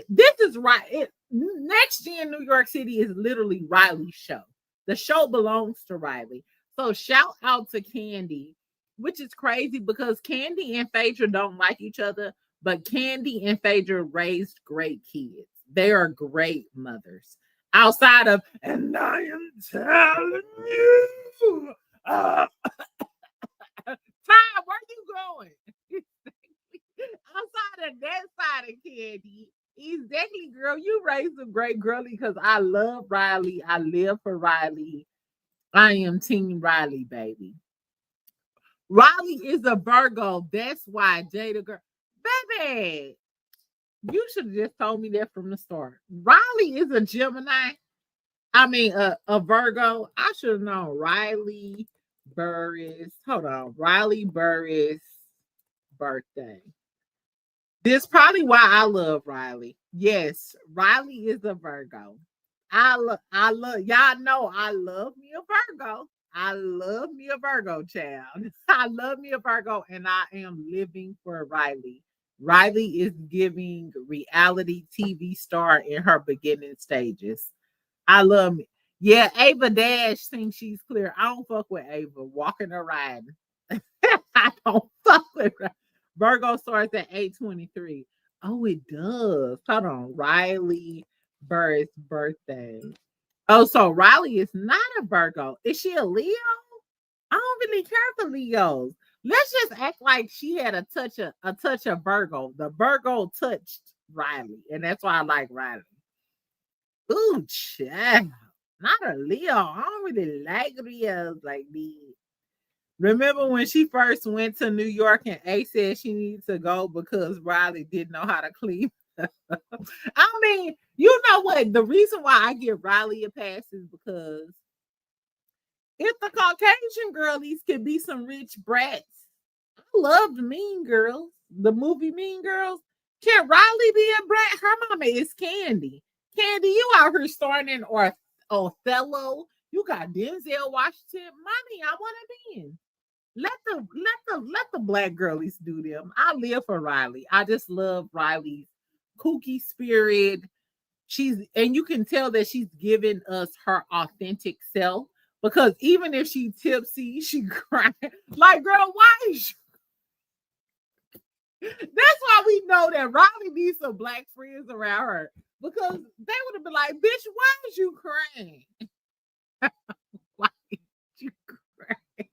This is right. Next Gen New York City is literally Riley's show. The show belongs to Riley. So shout out to Kandi, which is crazy because Kandi and Phaedra don't like each other, but Kandi and Phaedra raised great kids. They are great mothers. Outside of, and I am telling you, Ty, where you going? Outside of that side of Kandi, exactly, girl, you raised a great girly because I love Riley. I live for Riley. I am Team Riley, baby. Riley is a Virgo. That's why Jada girl. Baby, you should have just told me that from the start. Riley is a Gemini. I mean, a Virgo. I should have known Riley Burris. Hold on. Riley Burris birthday. This is probably why I love Riley. Yes, Riley is a Virgo. I love y'all know I love me a Virgo. I love me a Virgo, child. I love me a Virgo, and I am living for Riley. Riley is giving reality TV star in her beginning stages. I love me. Yeah, Ava Dash thinks she's clear. I don't fuck with Ava walking or riding. I don't fuck with her. Virgo starts at 8:23. Oh, it does. Hold on. Riley Burris' birthday. Oh, so Riley is not a Virgo. Is she a Leo? I don't really care for Leos. Let's just act like she had a touch of Virgo. The Virgo touched Riley, and that's why I like Riley. Ooh, child. Not a Leo. I don't really like Leos like these. Remember when she first went to New York and A said she needed to go because Riley didn't know how to clean? I mean, you know what? The reason why I give Riley a pass is because if the Caucasian girlies could be some rich brats, I loved Mean Girls, the movie Mean Girls. Can Riley be a brat? Her mama is Kandi. Kandi, you out here starring in Othello. You got Denzel Washington. Mommy, I want to be in. Let the black girlies do them. I live for Riley. I just love Riley's kooky spirit. And you can tell that she's giving us her authentic self, because even if she tipsy, she crying. Like, girl, why is you? That's why we know that Riley needs some black friends around her, because they would have been like, bitch, why is you crying? Why is you crying?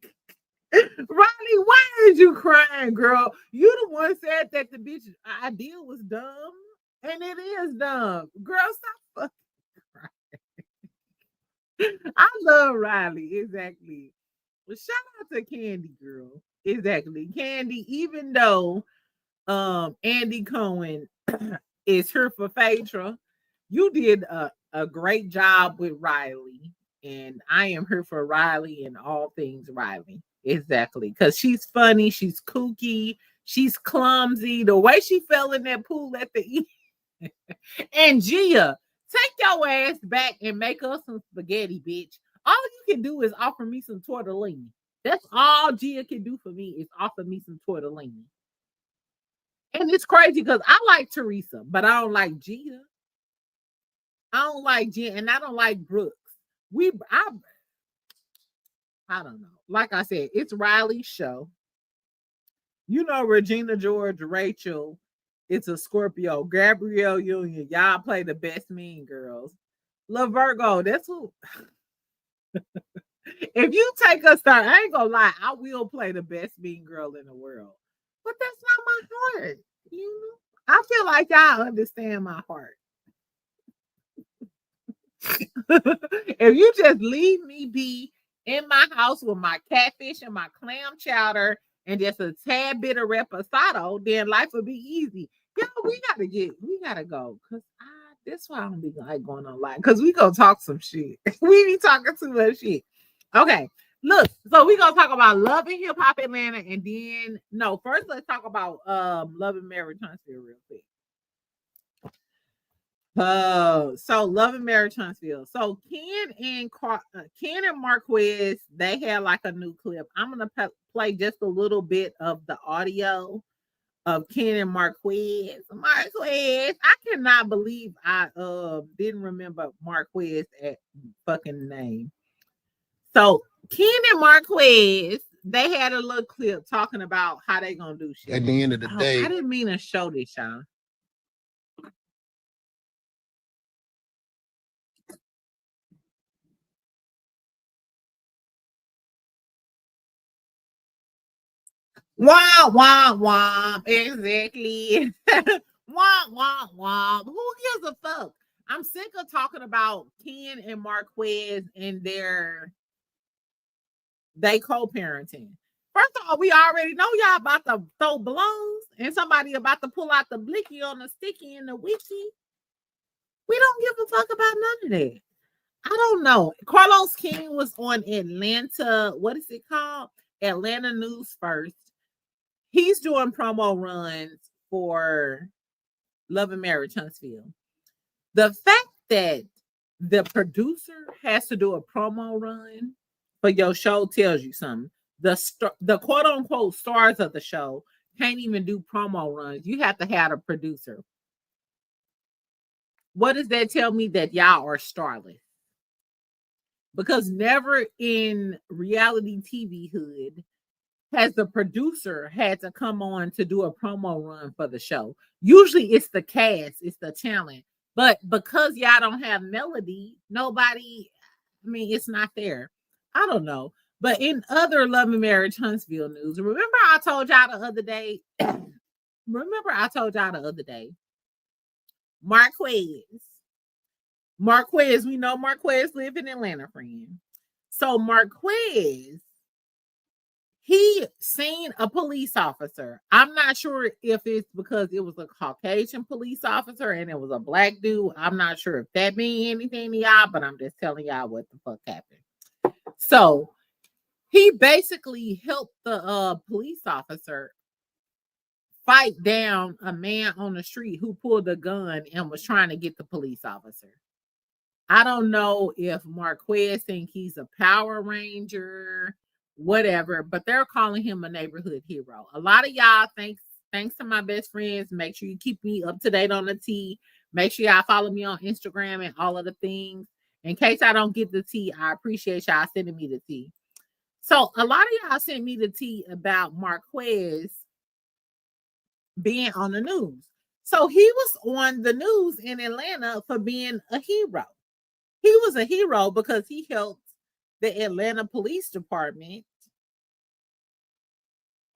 Riley, why is you crying, girl? You the one said that the bitch idea was dumb, and it is dumb. Girl, stop fucking crying. I love Riley, exactly. Well, shout out to Kandi, girl. Exactly. Kandi, even though Andy Cohen is here for Phaedra, you did a great job with Riley, and I am here for Riley and all things Riley. Exactly, because she's funny, she's kooky, she's clumsy. The way she fell in that pool at the end. And Gia, take your ass back and make us some spaghetti, bitch. All you can do is offer me some tortellini. That's all Gia can do for me, is offer me some tortellini. And it's crazy because I like Teresa, but I don't like Gia. I don't like Gia, and I don't like Brooks. I don't know. Like I said, it's Riley's show. You know, Regina George, Rachel, it's a Scorpio. Gabrielle Union, y'all play the best Mean Girls. Lil Virgo, that's who. If you take a star, I ain't gonna lie, I will play the best Mean Girl in the world. But that's not my heart. You know, I feel like y'all understand my heart. If you just leave me be in my house with my catfish and my clam chowder and just a tad bit of reposado, then life will be easy. Yo, we gotta go. Cause that's why I don't be like going online. Cause we gonna talk some shit. We be talking too much shit. Okay. Look, so we gonna talk about Love and Hip Hop Atlanta, and then first let's talk about Love and Marriage Huntsville real quick. So Love and Marriage Huntsville. So Ken and Marquez, they had like a new clip. I'm gonna play just a little bit of the audio of Ken and Marquez. I cannot believe I didn't remember Marquez at fucking name. So Ken and Marquez, they had a little clip talking about how they gonna do shit. At the end of the day, I didn't mean to show this, y'all. Wah, wah, wah. Exactly. Wah, wah, wah. Who gives a fuck? I'm sick of talking about Ken and Marquez and they co-parenting. First of all, we already know y'all about to throw blows and somebody about to pull out the blicky on the sticky and the wiki. We don't give a fuck about none of that. I don't know. Carlos King was on Atlanta. What is it called? Atlanta News First. He's doing promo runs for Love and Marriage Huntsville. The fact that the producer has to do a promo run for your show tells you something. The quote unquote stars of the show can't even do promo runs. You have to have a producer. What does that tell me? That y'all are starless. Because never in reality TV hood has the producer had to come on to do a promo run for the show. Usually it's the cast, it's the talent. But because y'all don't have melody, it's not there. I don't know. But in other Love and Marriage Huntsville news, remember I told y'all the other day, Marquez, we know Marquez live in Atlanta, friend. So Marquez, he seen a police officer. I'm not sure if it's because it was a Caucasian police officer and it was a black dude. I'm not sure if that means anything to y'all, but I'm just telling y'all what the fuck happened. So he basically helped the police officer fight down a man on the street who pulled a gun and was trying to get the police officer. I don't know if Marquez think he's a Power Ranger, whatever, but they're calling him a neighborhood hero. A lot of y'all, thanks to my best friends, make sure you keep me up to date on the tea. Make sure y'all follow me on Instagram and all of the things. In case I don't get the tea, I appreciate y'all sending me the tea. So a lot of y'all sent me the tea about Marquez being on the news. So he was on the news in Atlanta for being a hero. He was a hero because he helped the Atlanta Police Department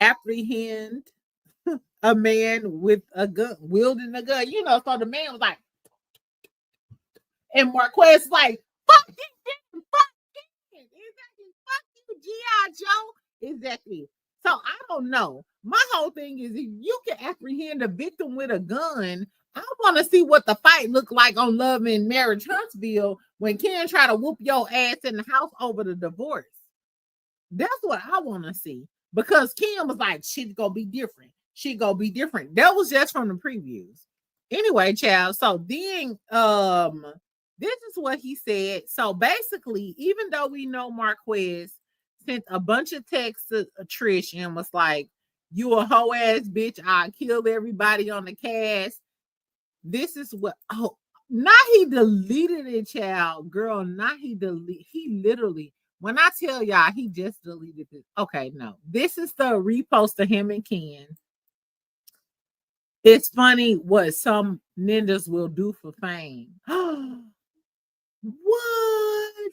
apprehend a man with a gun, wielding a gun. You know, so the man was like, and Marquez like, fuck this, fuck this. Exactly, fuck you, G.I. Joe. Exactly. So I don't know. My whole thing is if you can apprehend a victim with a gun, I want to see what the fight looked like on Love and Marriage Huntsville when Ken tried to whoop your ass in the house over the divorce. That's what I want to see. Because Ken was like, shit's gonna be different. She gonna be different. That was just from the previews. Anyway, child. So then this is what he said. So basically, even though we know Marquez sent a bunch of texts to Trish and was like, you a hoe ass bitch, I'll kill everybody on the cast. This is what, now he deleted it, child. Girl, now he literally, when I tell y'all, he just deleted it. Okay, no. This is the repost of him and Ken. It's funny what some ninjas will do for fame. What?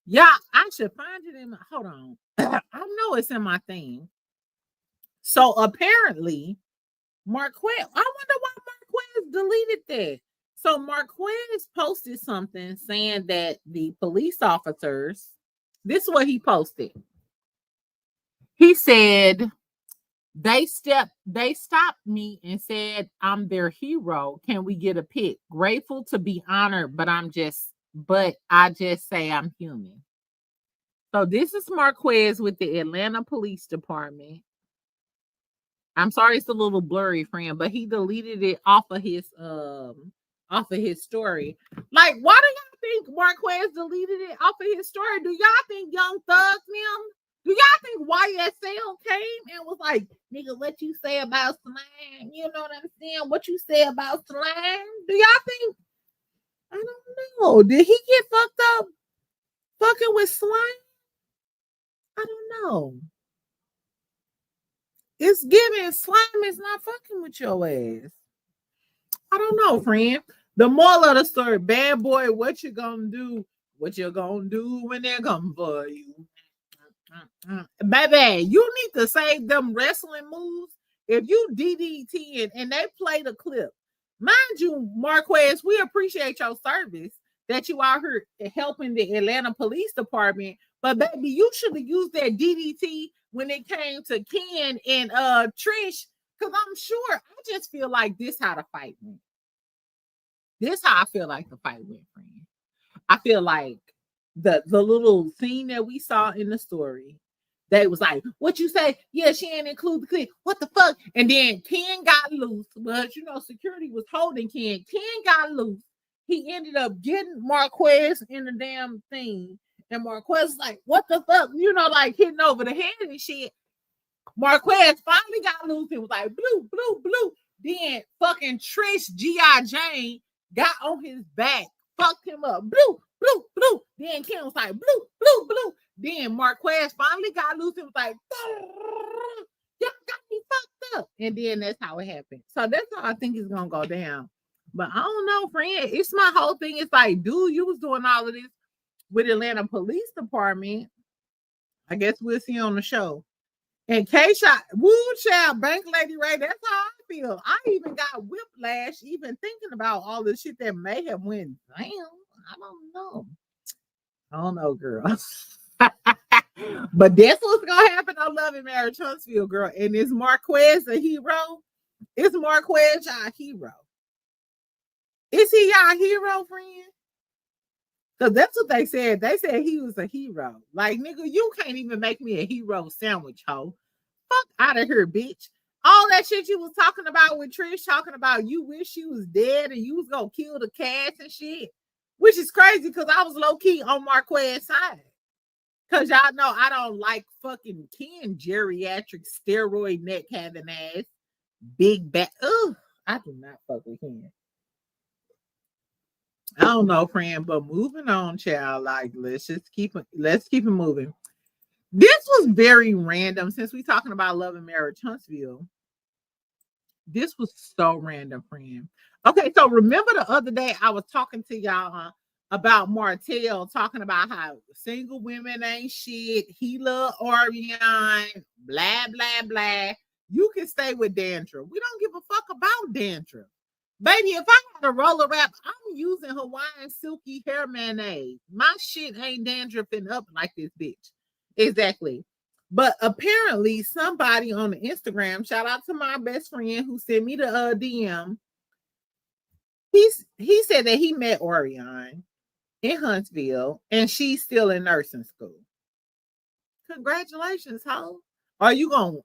Yeah, I should find it in my, hold on. I know it's in my thing. So apparently, Marquez, I wonder why Marquez deleted that. So Marquez posted something saying that the police officers, this is what he posted. He said, they stopped me and said, I'm their hero. Can we get a pic? Grateful to be honored, but I just say I'm human. So this is Marquez with the Atlanta Police Department. I'm sorry it's a little blurry, friend, but he deleted it off of his story. Like, why do y'all think Marquez deleted it off of his story? Do y'all think Young Thug them? Do y'all think YSL came and was like, nigga, what you say about slime? You know what I'm saying? What you say about slime? Do y'all think? I don't know. Did he get fucked up fucking with slime? I don't know. It's giving slime is not fucking with your ass. I don't know, friend. The moral of the story, bad boy, what you gonna do? What you gonna do when they come for you? Baby, you need to save them wrestling moves. If you DDT and they play the clip, mind you, Marquez, we appreciate your service that you out here helping the Atlanta Police Department. But baby, you should have used that DDT when it came to Ken and Trish, because I'm sure I just feel like this how the fight went. This how I feel like the fight went, friend. I feel like the little scene that we saw in the story, they was like, what you say? Yeah, she ain't include the clip. What the fuck? And then Ken got loose, but you know, security was holding Ken. Ken got loose. He ended up getting Marquez in the damn thing. And Marquez was like, what the fuck? You know, like hitting over the head and shit. Marquez finally got loose and was like, blue, blue, blue. Then fucking Trish G.I. Jane got on his back, fucked him up. Blue, blue, blue. Then Ken was like, blue, blue, blue. Then Marquez finally got loose and was like, y'all got me fucked up. And then that's how it happened. So that's how I think it's going to go down. But I don't know, friend. It's my whole thing. It's like, dude, you was doing all of this with Atlanta Police Department. I guess we'll see on the show. And K-Shot, woo child, bank lady, right? That's how I feel. I even got whiplash even thinking about all the shit that may have went down. I don't know, girl. But that's what's gonna happen on Love and Marriage Huntsville, girl. And is Marquez a hero? Is Marquez our hero? Is he our hero, friend? Because that's what they said. They said he was a hero. Like, nigga, you can't even make me a hero sandwich, ho. Fuck out of here, bitch. All that shit you was talking about with Trish, talking about you wish she was dead and you was gonna kill the cats and shit. Which is crazy because I was low-key on Marquez's side. Because y'all know I don't like fucking Ken geriatric steroid neck having ass. Big back. Ugh, I do not fuck with Ken. I don't know, friend, but moving on, child. Like, let's keep it moving. This was very random since we're talking about Love and Marriage Huntsville. This was so random, friend. Okay, so remember the other day I was talking to y'all about Martell talking about how single women ain't shit. He love Orion, blah, blah, blah. You can stay with dandruff. We don't give a fuck about dandruff. Baby, if I had a roller wrap, I'm using Hawaiian silky hair mayonnaise. My shit ain't dandruffing up like this bitch. Exactly. But apparently somebody on the Instagram, shout out to my best friend who sent me the DM. He said that he met Orion in Huntsville and she's still in nursing school. Congratulations, ho. Are you going to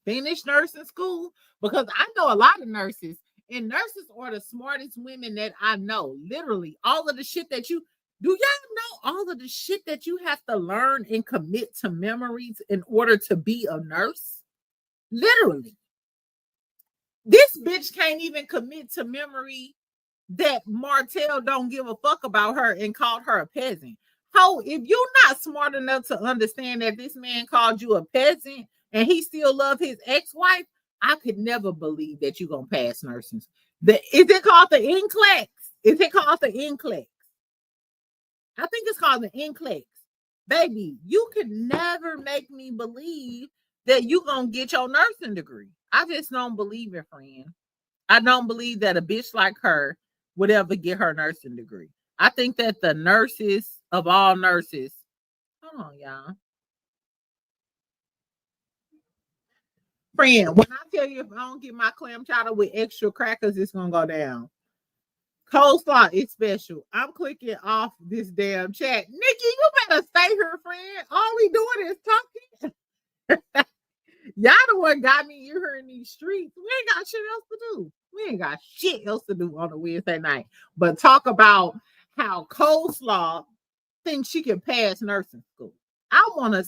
finish nursing school? Because I know a lot of nurses, and nurses are the smartest women that I know. Literally, all of the shit that you do, y'all know all of the shit that you have to learn and commit to memories in order to be a nurse? Literally. This bitch can't even commit to memory that Martell don't give a fuck about her and called her a peasant. Ho, if you're not smart enough to understand that this man called you a peasant and he still love his ex-wife, I could never believe that you're going to pass nursing. Is it called the NCLEX? Is it called the NCLEX? I think it's called the NCLEX. Baby, you could never make me believe that you're going to get your nursing degree. I just don't believe it, friend. I don't believe that a bitch like her would ever get her nursing degree. I think that the nurses of all nurses, hold on, y'all. Friend, when I tell you if I don't get my clam chowder with extra crackers, it's going to go down. Coleslaw is special. I'm clicking off this damn chat. Nikki, you better stay here, friend. All we doing is talking. Y'all the one got me here in these streets. We ain't got shit else to do. We ain't got shit else to do on a Wednesday night. But talk about how Coleslaw thinks she can pass nursing school. I want to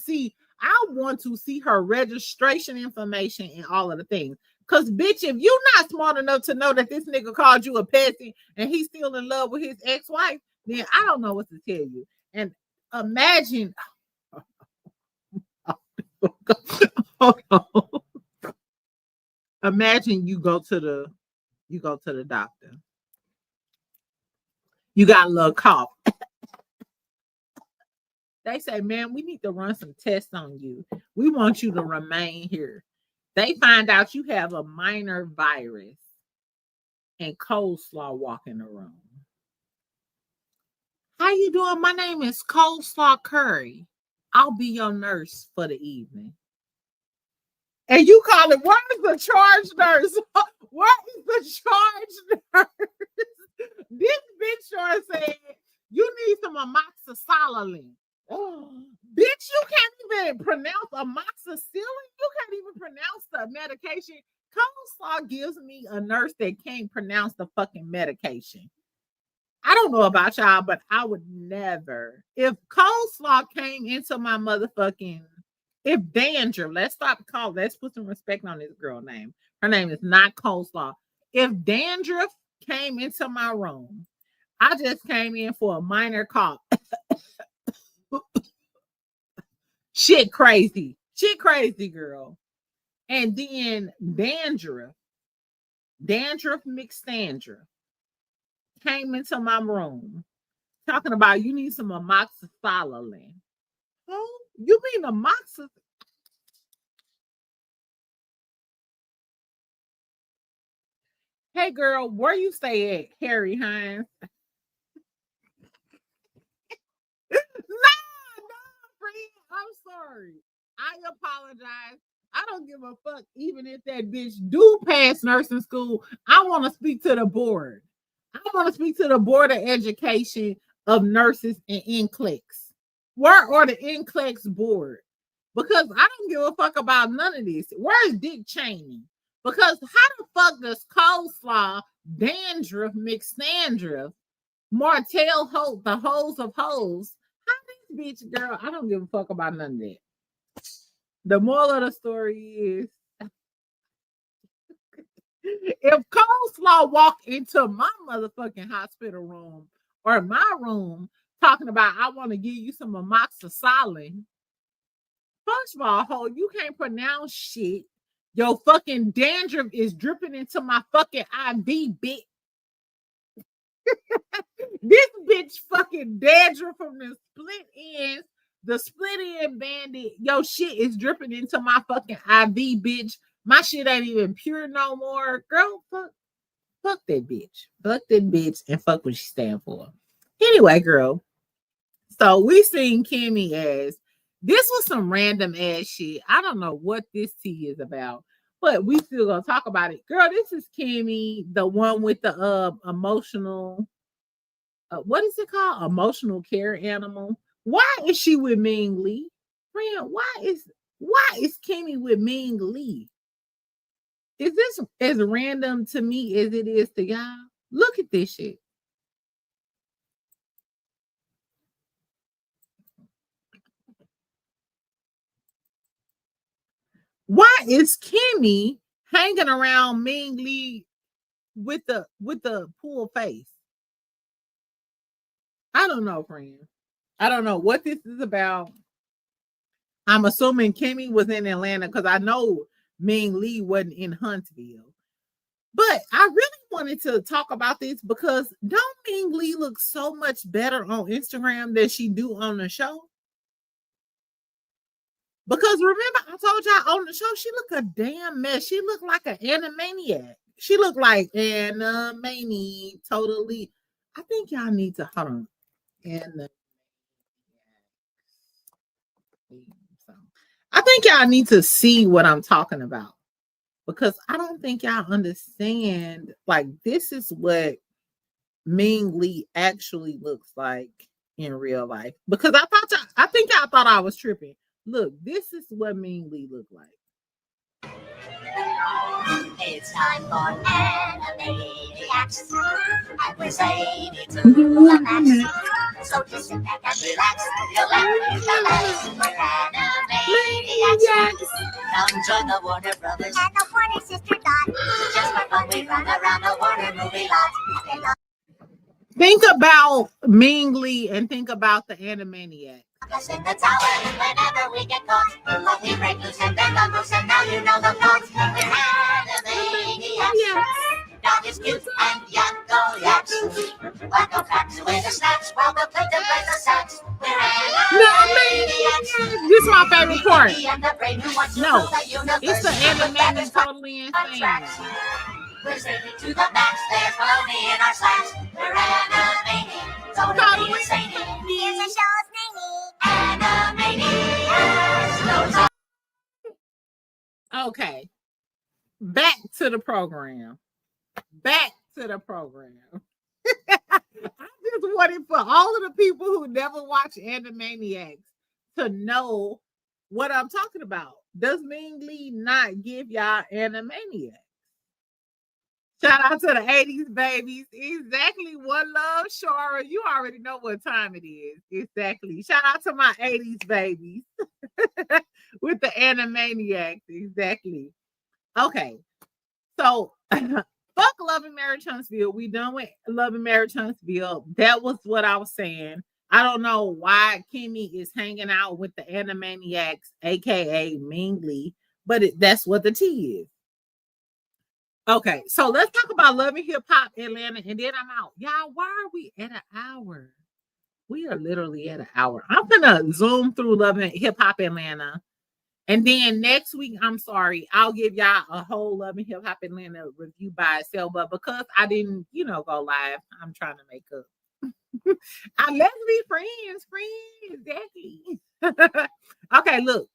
see her registration information and all of the things. Because, bitch, if you're not smart enough to know that this nigga called you a peasant and he's still in love with his ex-wife, then I don't know what to tell you. And imagine... Hold on. Imagine you go to the doctor. You got a little cough. They say, man, we need to run some tests on you. We want you to remain here. They find out you have a minor virus and Coleslaw walk in the room. How you doing? My name is Coleslaw Curry. I'll be your nurse for the evening. And you call it, where is the charge nurse? Where is the charge nurse? This bitch sure said, you need some amoxicillin. Oh, bitch, you can't even pronounce amoxicillin. You can't even pronounce the medication. Coleslaw gives me a nurse that can't pronounce the fucking medication. I don't know about y'all, but I would never. If Coleslaw came into my motherfucking, if Dandruff, let's put some respect on this girl name. Her name is not Coleslaw. If Dandruff came into my room, I just came in for a minor cough. Shit crazy, girl. And then dandruff mixed dandruff came into my room talking about you need some amoxicillin. Oh, you mean amoxicillin? Hey girl, where you stay at, Harry Hines? I'm sorry. I apologize. I don't give a fuck even if that bitch do pass nursing school. I want to speak to the board. I want to speak to the Board of Education of nurses and NCLEX? Where are the NCLEX board? Because I don't give a fuck about none of this. Where's Dick Cheney? Because how the fuck does coleslaw, dandruff, McStandruff, Martell Hope, the hoes of hoes? How this bitch, girl, I don't give a fuck about none of that. The moral of the story is, if coleslaw walk into my motherfucking hospital room or my room talking about I want to give you some amoxicillin, first of all, ho, you can't pronounce shit. Your fucking dandruff is dripping into my fucking IV, bitch. This bitch fucking dandruff from the split ends, the split end bandit. Yo, shit is dripping into my fucking IV, bitch. My shit ain't even pure no more. Girl, fuck that bitch. Fuck that bitch and fuck what she stand for. Anyway, girl. So we seen Kimmy as, this was some random ass shit. I don't know what this tea is about, but we still gonna talk about it. Girl, this is Kimmy, the one with the emotional, what is it called? Emotional care animal. Why is she with Ming Lee? Friend, why is Kimmy with Ming Lee? Is this as random to me as it is to y'all? Look at this shit. Why is Kimmy hanging around Ming Lee with the pool face? I don't know, friend. I don't know what this is about. I'm assuming Kimmy was in Atlanta because I know Ming Lee wasn't in Huntsville. But I really wanted to talk about this because don't Ming Lee look so much better on Instagram than she do on the show? Because remember, I told y'all on the show, she look a damn mess. She looked like an animaniac. She looked like Animaniac, totally. I think y'all need to, hold on. I think y'all need to see what I'm talking about. Because I don't think y'all understand, like, this is what Ming Lee actually looks like in real life. Because I think y'all thought I was tripping. Look, this is what Ming Lee looked like. It's time for Animaniacs, and we're saying it to the max. So just sit back and relax. You'll learn the lessons. We're Animaniacs. Come join the Warner Brothers and the Warner Sister Dot. Just for fun, we run around the Warner movie lot. Think about Ming Lee and think about the Animaniacs. Us in the tower whenever we get caught. But we break loose and bend the moose, and now you know the plot. We're Animaniacs. Dog is cute and Yakko yaks. Wacko cracks away the snacks while the Plankton plays the sax. We're Animaniacs. This is my favorite part. No, it's the Animaniacs totally insane. We're saving to the max. There's baloney in our slacks. We're Animaniacs. Totally insane. Here's the show's name. Animaniacs. Okay. Back to the program. I just wanted for all of the people who never watch Animaniacs to know what I'm talking about. Does Ming Lee not give y'all Animaniacs? Shout out to the 80s babies. Exactly. One love, Shara. You already know what time it is. Exactly. Shout out to my 80s babies with the Animaniacs. Exactly. Okay. So fuck Love and Marriage Huntsville. We done with Love and Marriage Huntsville. That was what I was saying. I don't know why Kimmy is hanging out with the Animaniacs, aka Ming Lee, but that's what the tea is. Okay, so let's talk about Love and Hip Hop Atlanta, and then I'm out. Y'all, why are we at an hour? We are literally at an hour. I'm gonna zoom through Love and Hip Hop Atlanta, and then next week, I'm sorry, I'll give y'all a whole Love and Hip Hop Atlanta review by itself. But because I didn't, go live, I'm trying to make up. Let's be friends, exactly. Okay, look,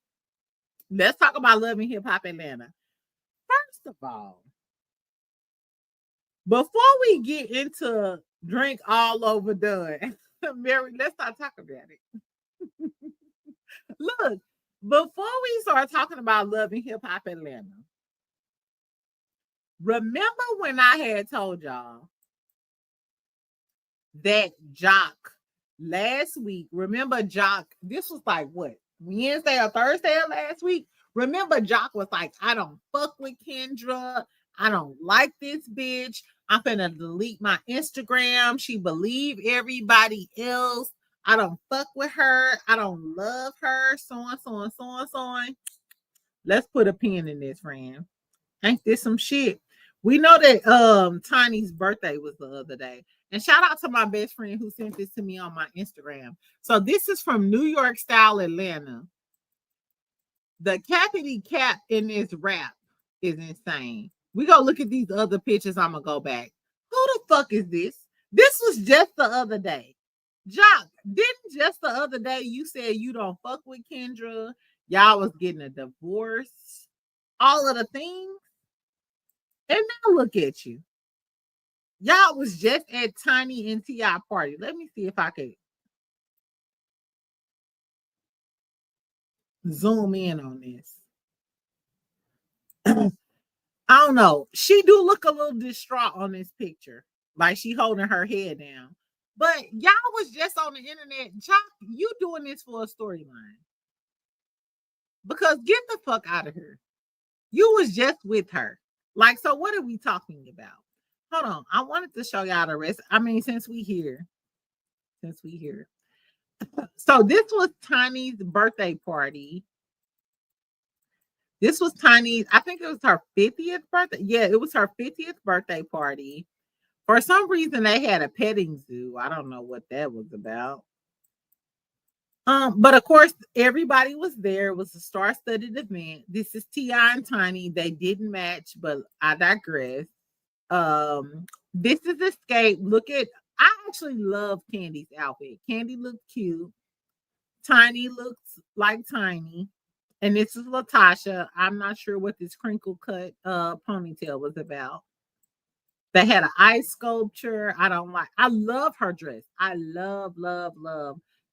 let's talk about Love and Hip Hop Atlanta. First of all, before we get into Drink All Over Done, Mary, let's not talk about it. Look, before we start talking about Love and Hip Hop Atlanta, remember when I had told y'all that Jock last week, remember Jock, this was like what, Wednesday or Thursday of last week? Remember Jock was like, I don't fuck with Kendra. I don't like this bitch. I'm finna delete my Instagram. She believe everybody else. I don't fuck with her. I don't love her. So on. Let's put a pin in this, friend. Ain't this some shit? We know that Tiny's birthday was the other day. And shout out to my best friend who sent this to me on my Instagram. So this is from New York Style Atlanta. The cappity cap in this rap is insane. We go look at these other pictures. I'm gonna go back. Who the fuck is this? This was just the other day. Jock, didn't just the other day you said you don't fuck with Kendra? Y'all was getting a divorce. All of the things. And now look at you. Y'all was just at Tiny and T.I. party. Let me see if I could zoom in on this. I don't know. She do look a little distraught on this picture. Like she holding her head down. But y'all was just on the internet. Jock, you doing this for a storyline. Because get the fuck out of here. You was just with her. Like, so what are we talking about? Hold on. I wanted to show y'all the rest. I mean, since we here. So this was Tiny's birthday party. This was Tiny's, I think it was her 50th birthday. Yeah, it was her 50th birthday party. For some reason, they had a petting zoo. I don't know what that was about. But of course, everybody was there. It was a star-studded event. This is T.I. and Tiny. They didn't match, but I digress. This is Escape. Look at, I actually love Candy's outfit. Candy looked cute. Tiny looks like Tiny. And this is Latasha. I'm not sure what this crinkle cut ponytail was about. They had an ice sculpture. I love her dress. I love.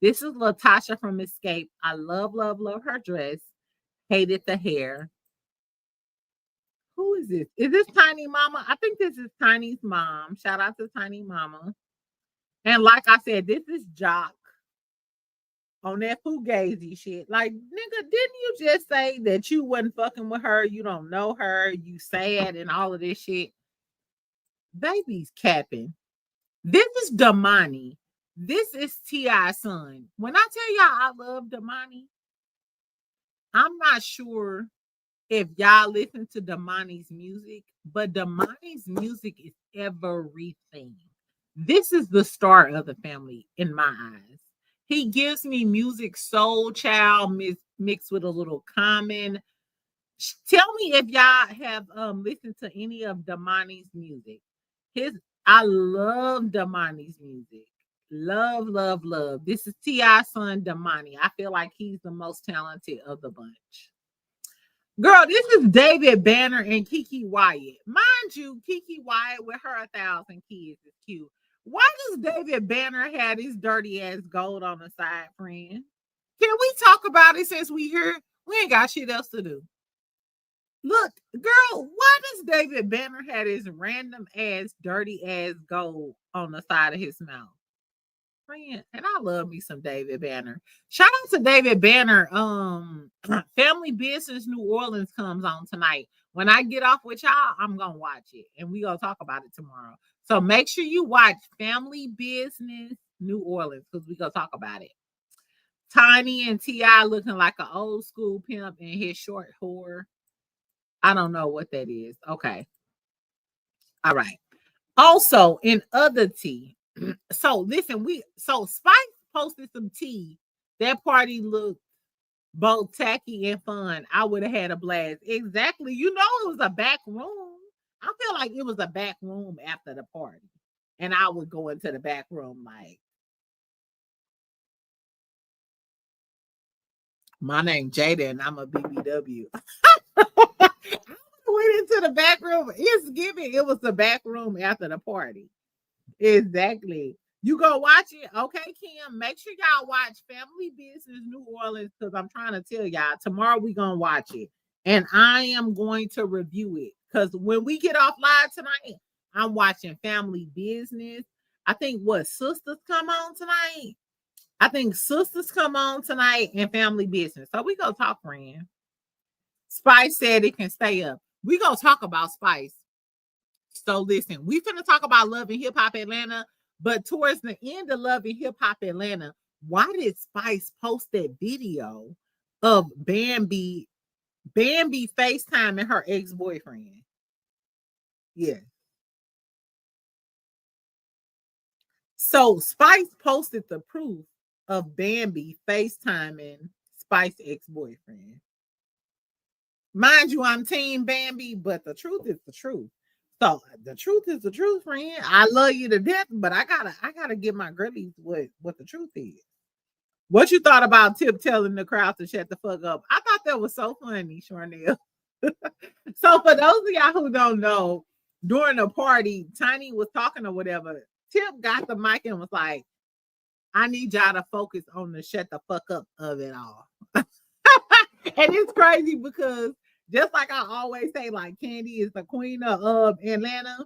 This is Latasha from Escape. I love her dress. Hated the hair. Who is this? Is this Tiny Mama? I think this is Tiny's mom. Shout out to Tiny Mama. And like I said, this is Jock on that fugazi shit. Like, nigga, didn't you just say that you wasn't fucking with her? You don't know her. You sad and all of this shit. Baby's capping. This is Damani. This is T.I.'s son. When I tell y'all I love Damani, I'm not sure if y'all listen to Damani's music, but Damani's music is everything. This is the star of the family in my eyes. He gives me music soul child mixed with a little common. Tell me if y'all have listened to any of Damani's music. I love Damani's music. Love. This is T.I.'s son, Damani. I feel like he's the most talented of the bunch. Girl, this is David Banner and Kiki Wyatt. Mind you, Kiki Wyatt with her 1,000 kids is cute. Why does David Banner have his dirty ass gold on the side, friend? Can we talk about it since we here? We ain't got shit else to do. Look, girl, why does David Banner have his random ass, dirty ass gold on the side of his mouth? Friend, and I love me some David Banner. Shout out to David Banner. Family Business New Orleans comes on tonight. When I get off with y'all, I'm gonna watch it and we gonna talk about it tomorrow. So make sure you watch Family Business New Orleans because we gonna talk about it. Tiny and T.I. looking like an old school pimp in his short whore. I don't know what that is. Okay. All right. Also, in other tea. So listen, Spike posted some tea. That party looked both tacky and fun. I would have had a blast. Exactly. You know, it was a back room. I feel like it was a back room after the party. And I would go into the back room like, my name Jada and I'm a BBW. I went into the back room. It's giving. It was the back room after the party. Exactly. You go watch it. Okay, Kim. Make sure y'all watch Family Business New Orleans because I'm trying to tell y'all tomorrow we gonna watch it. And I am going to review it. Because when we get off live tonight, I'm watching Family Business. I think Sisters come on tonight. I think Sisters come on tonight and Family Business. So we gonna talk, friend. Spice said it can stay up. We gonna talk about Spice. So listen, we finna talk about Love and Hip Hop Atlanta, but towards the end of Love and Hip Hop Atlanta, why did Spice post that video of Bambi FaceTiming her ex-boyfriend? Yeah. So Spice posted the proof of Bambi FaceTiming Spice's ex-boyfriend. Mind you, I'm team Bambi, but the truth is the truth. So the truth is the truth, friend. I love you to death, but I gotta give my girlies what the truth is. What you thought about Tip telling the crowd to shut the fuck up? I thought that was so funny, Sharnell. So for those of y'all who don't know, during the party, Tiny was talking or whatever. Tip got the mic and was like, I need y'all to focus on the shut the fuck up of it all. And it's crazy because just like I always say, like Kandi is the queen of Atlanta,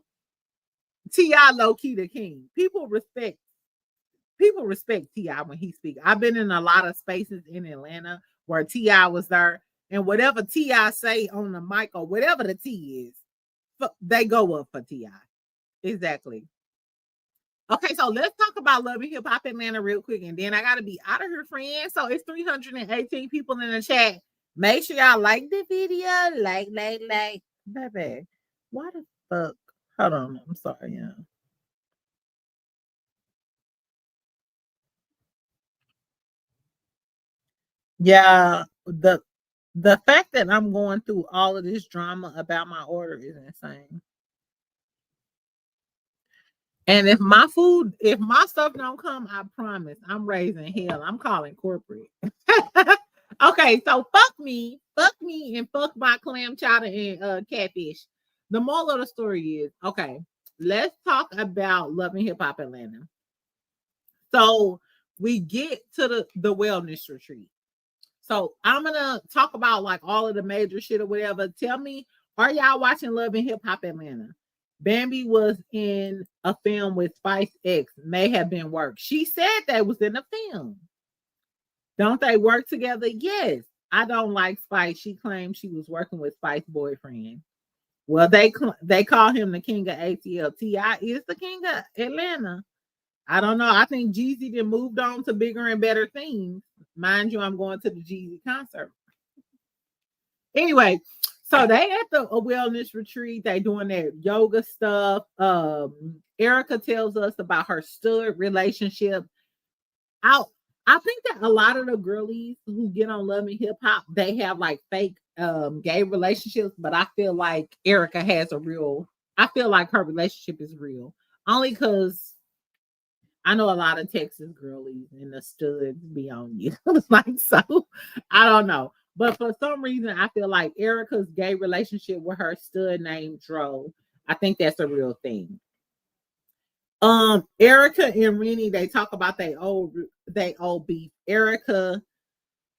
T.I. low-key the king. People respect T.I. when he speaks. I've been in a lot of spaces in Atlanta where T.I. was there, and whatever T.I. say on the mic or whatever the T is, they go up for T.I. Exactly. Okay, so let's talk about Love and Hip Hop Atlanta real quick, and then I gotta be out of here, friends. So it's 318 people in the chat. Make sure y'all like the video. Like. Baby, why the fuck? Hold on, I'm sorry, y'all. Yeah, the fact that I'm going through all of this drama about my order is insane. And if my stuff don't come, I promise I'm raising hell. I'm calling corporate. Okay, so fuck me, and fuck my clam chowder and catfish. The moral of the story is, okay, let's talk about Love and Hip Hop Atlanta. So we get to the wellness retreat. So I'm gonna talk about like all of the major shit or whatever. Tell me, are y'all watching Love and Hip Hop Atlanta? Bambi was in a film with Spice X, may have been work. She said that was in a film. Don't they work together? Yes. I don't like Spice. She claimed she was working with Spice's boyfriend. Well, they call him the king of ATL. T.I. is the king of Atlanta. I don't know. I think Jeezy then moved on to bigger and better things. Mind you, I'm going to the Jeezy concert. Anyway, so they at the wellness retreat. They doing their yoga stuff. Erica tells us about her stud relationship. I think that a lot of the girlies who get on Love and Hip Hop, they have like fake gay relationships, but I feel like Erica has I feel like her relationship is real. Only because I know a lot of Texas girlies and the studs be on you. Like, so I don't know. But for some reason, I feel like Erica's gay relationship with her stud named Dro, I think that's a real thing. Erica and Rennie, they talk about they old beef. Erica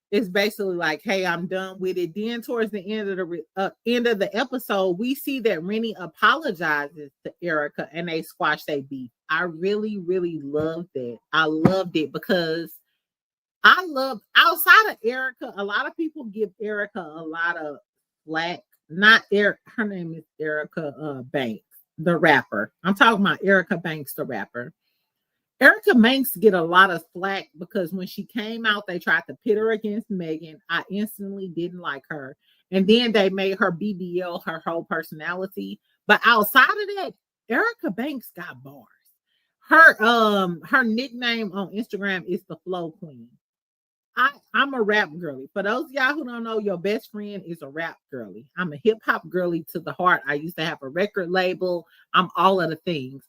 is basically like, "Hey, I'm done with it." Then towards the end of the episode, we see that Rennie apologizes to Erica and they squash their beef. I really, really loved that. I loved it because outside of Erica, a lot of people give Erica a lot of flack. Her name is Erica Banks, the rapper. I'm talking about Erica Banks, the rapper. Erica Banks get a lot of flack because when she came out, they tried to pit her against Megan. I instantly didn't like her. And then they made her BBL her whole personality. But outside of that, Erica Banks got bars. Her nickname on Instagram is the Flow Queen. I'm a rap girly. For those of y'all who don't know, your best friend is a rap girly. I'm a hip hop girly to the heart. I used to have a record label. I'm all of the things.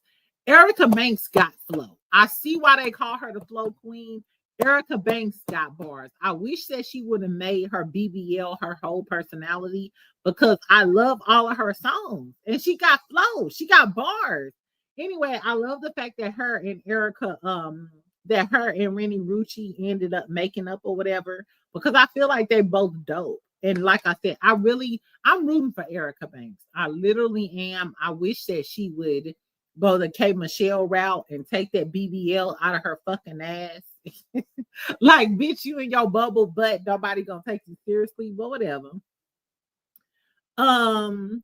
Erica Banks got flow. I see why they call her the Flow Queen. Erica Banks got bars. I wish that she would have made her BBL her whole personality because I love all of her songs. And she got flow. She got bars. Anyway, I love the fact that her and Erica, that her and Rennie Rucci ended up making up or whatever, because I feel like they both dope. And like I said, I'm rooting for Erica Banks. I literally am. I wish that she would go the K Michelle route and take that BBL out of her fucking ass. Like, bitch, you in your bubble butt, nobody gonna take you seriously, but whatever. Carly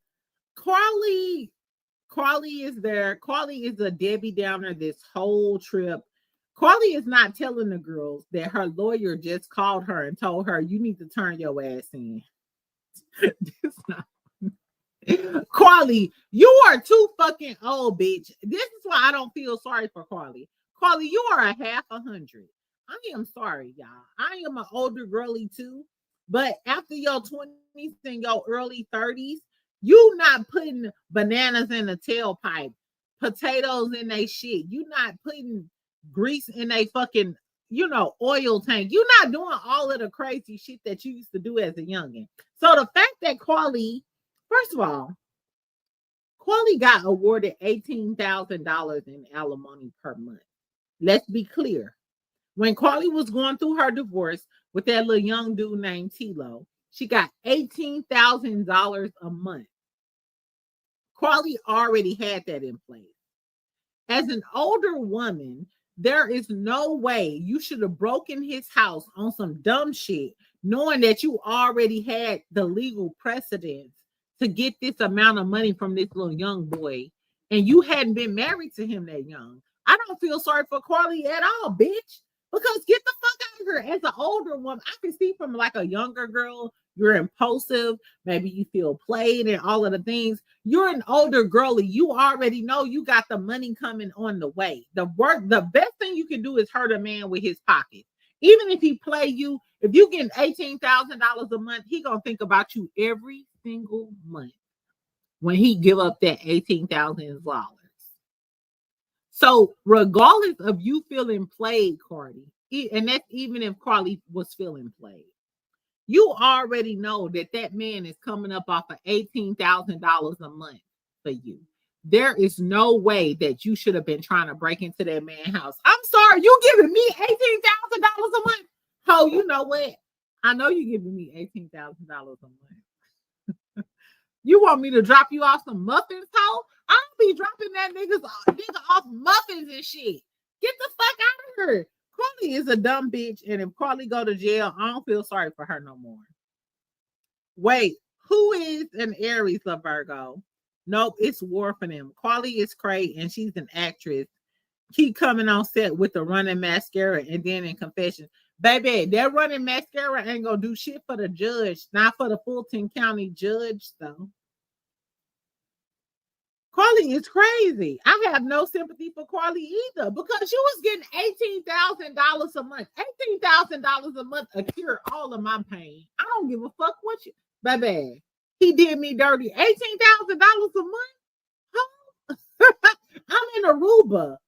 is there. Carly is a Debbie Downer this whole trip. Carly is not telling the girls that her lawyer just called her and told her, you need to turn your ass in. Carly, you are too fucking old, bitch. This is why I don't feel sorry for Carly. Carly, you are a half 100. I am sorry, y'all. I am an older girly too. But after your 20s and your early 30s, you not putting bananas in the tailpipe, potatoes in they shit. You not putting grease in they fucking, oil tank. You not doing all of the crazy shit that you used to do as a youngin'. So the fact that Carly, first of all, Carly got awarded $18,000 in alimony per month. Let's be clear. When Carly was going through her divorce with that little young dude named Tilo, she got $18,000 a month. Carly already had that in place. As an older woman, there is no way you should have broken his house on some dumb shit, knowing that you already had the legal precedence to get this amount of money from this little young boy, and you hadn't been married to him that young. I don't feel sorry for Carly at all, bitch. Because get the fuck out of here. As an older woman, I can see from like a younger girl, you're impulsive. Maybe you feel played and all of the things. You're an older girly. You already know you got the money coming on the way. The best thing you can do is hurt a man with his pocket. Even if he play you, if you get $18,000 a month, he gonna think about you every single month when he give up that $18,000. So regardless of you feeling played, Cardi, and that's even if Carly was feeling played, you already know that man is coming up off of $18,000 a month for you. There is no way that you should have been trying to break into that man's house. I'm sorry, you giving me $18,000 a month? Oh, you know what? I know you're giving me $18,000 a month. You want me to drop you off some muffins, ho? I'll be dropping that nigga off muffins and shit. Get the fuck out of here. Carly is a dumb bitch, and if Carly go to jail, I don't feel sorry for her no more. Wait, who is an Aries of Virgo? Nope, it's war for them. Carly is crazy, and she's an actress. Keep coming on set with the running mascara, and then in confession, baby, that running mascara ain't gonna do shit for the judge, not for the Fulton County judge, though. Carly is crazy. I have no sympathy for Carly either, because she was getting $18,000 a month. $18,000 a month to cure all of my pain. I don't give a fuck what you, baby. He did me dirty. $18,000 a month? Huh? I'm in Aruba.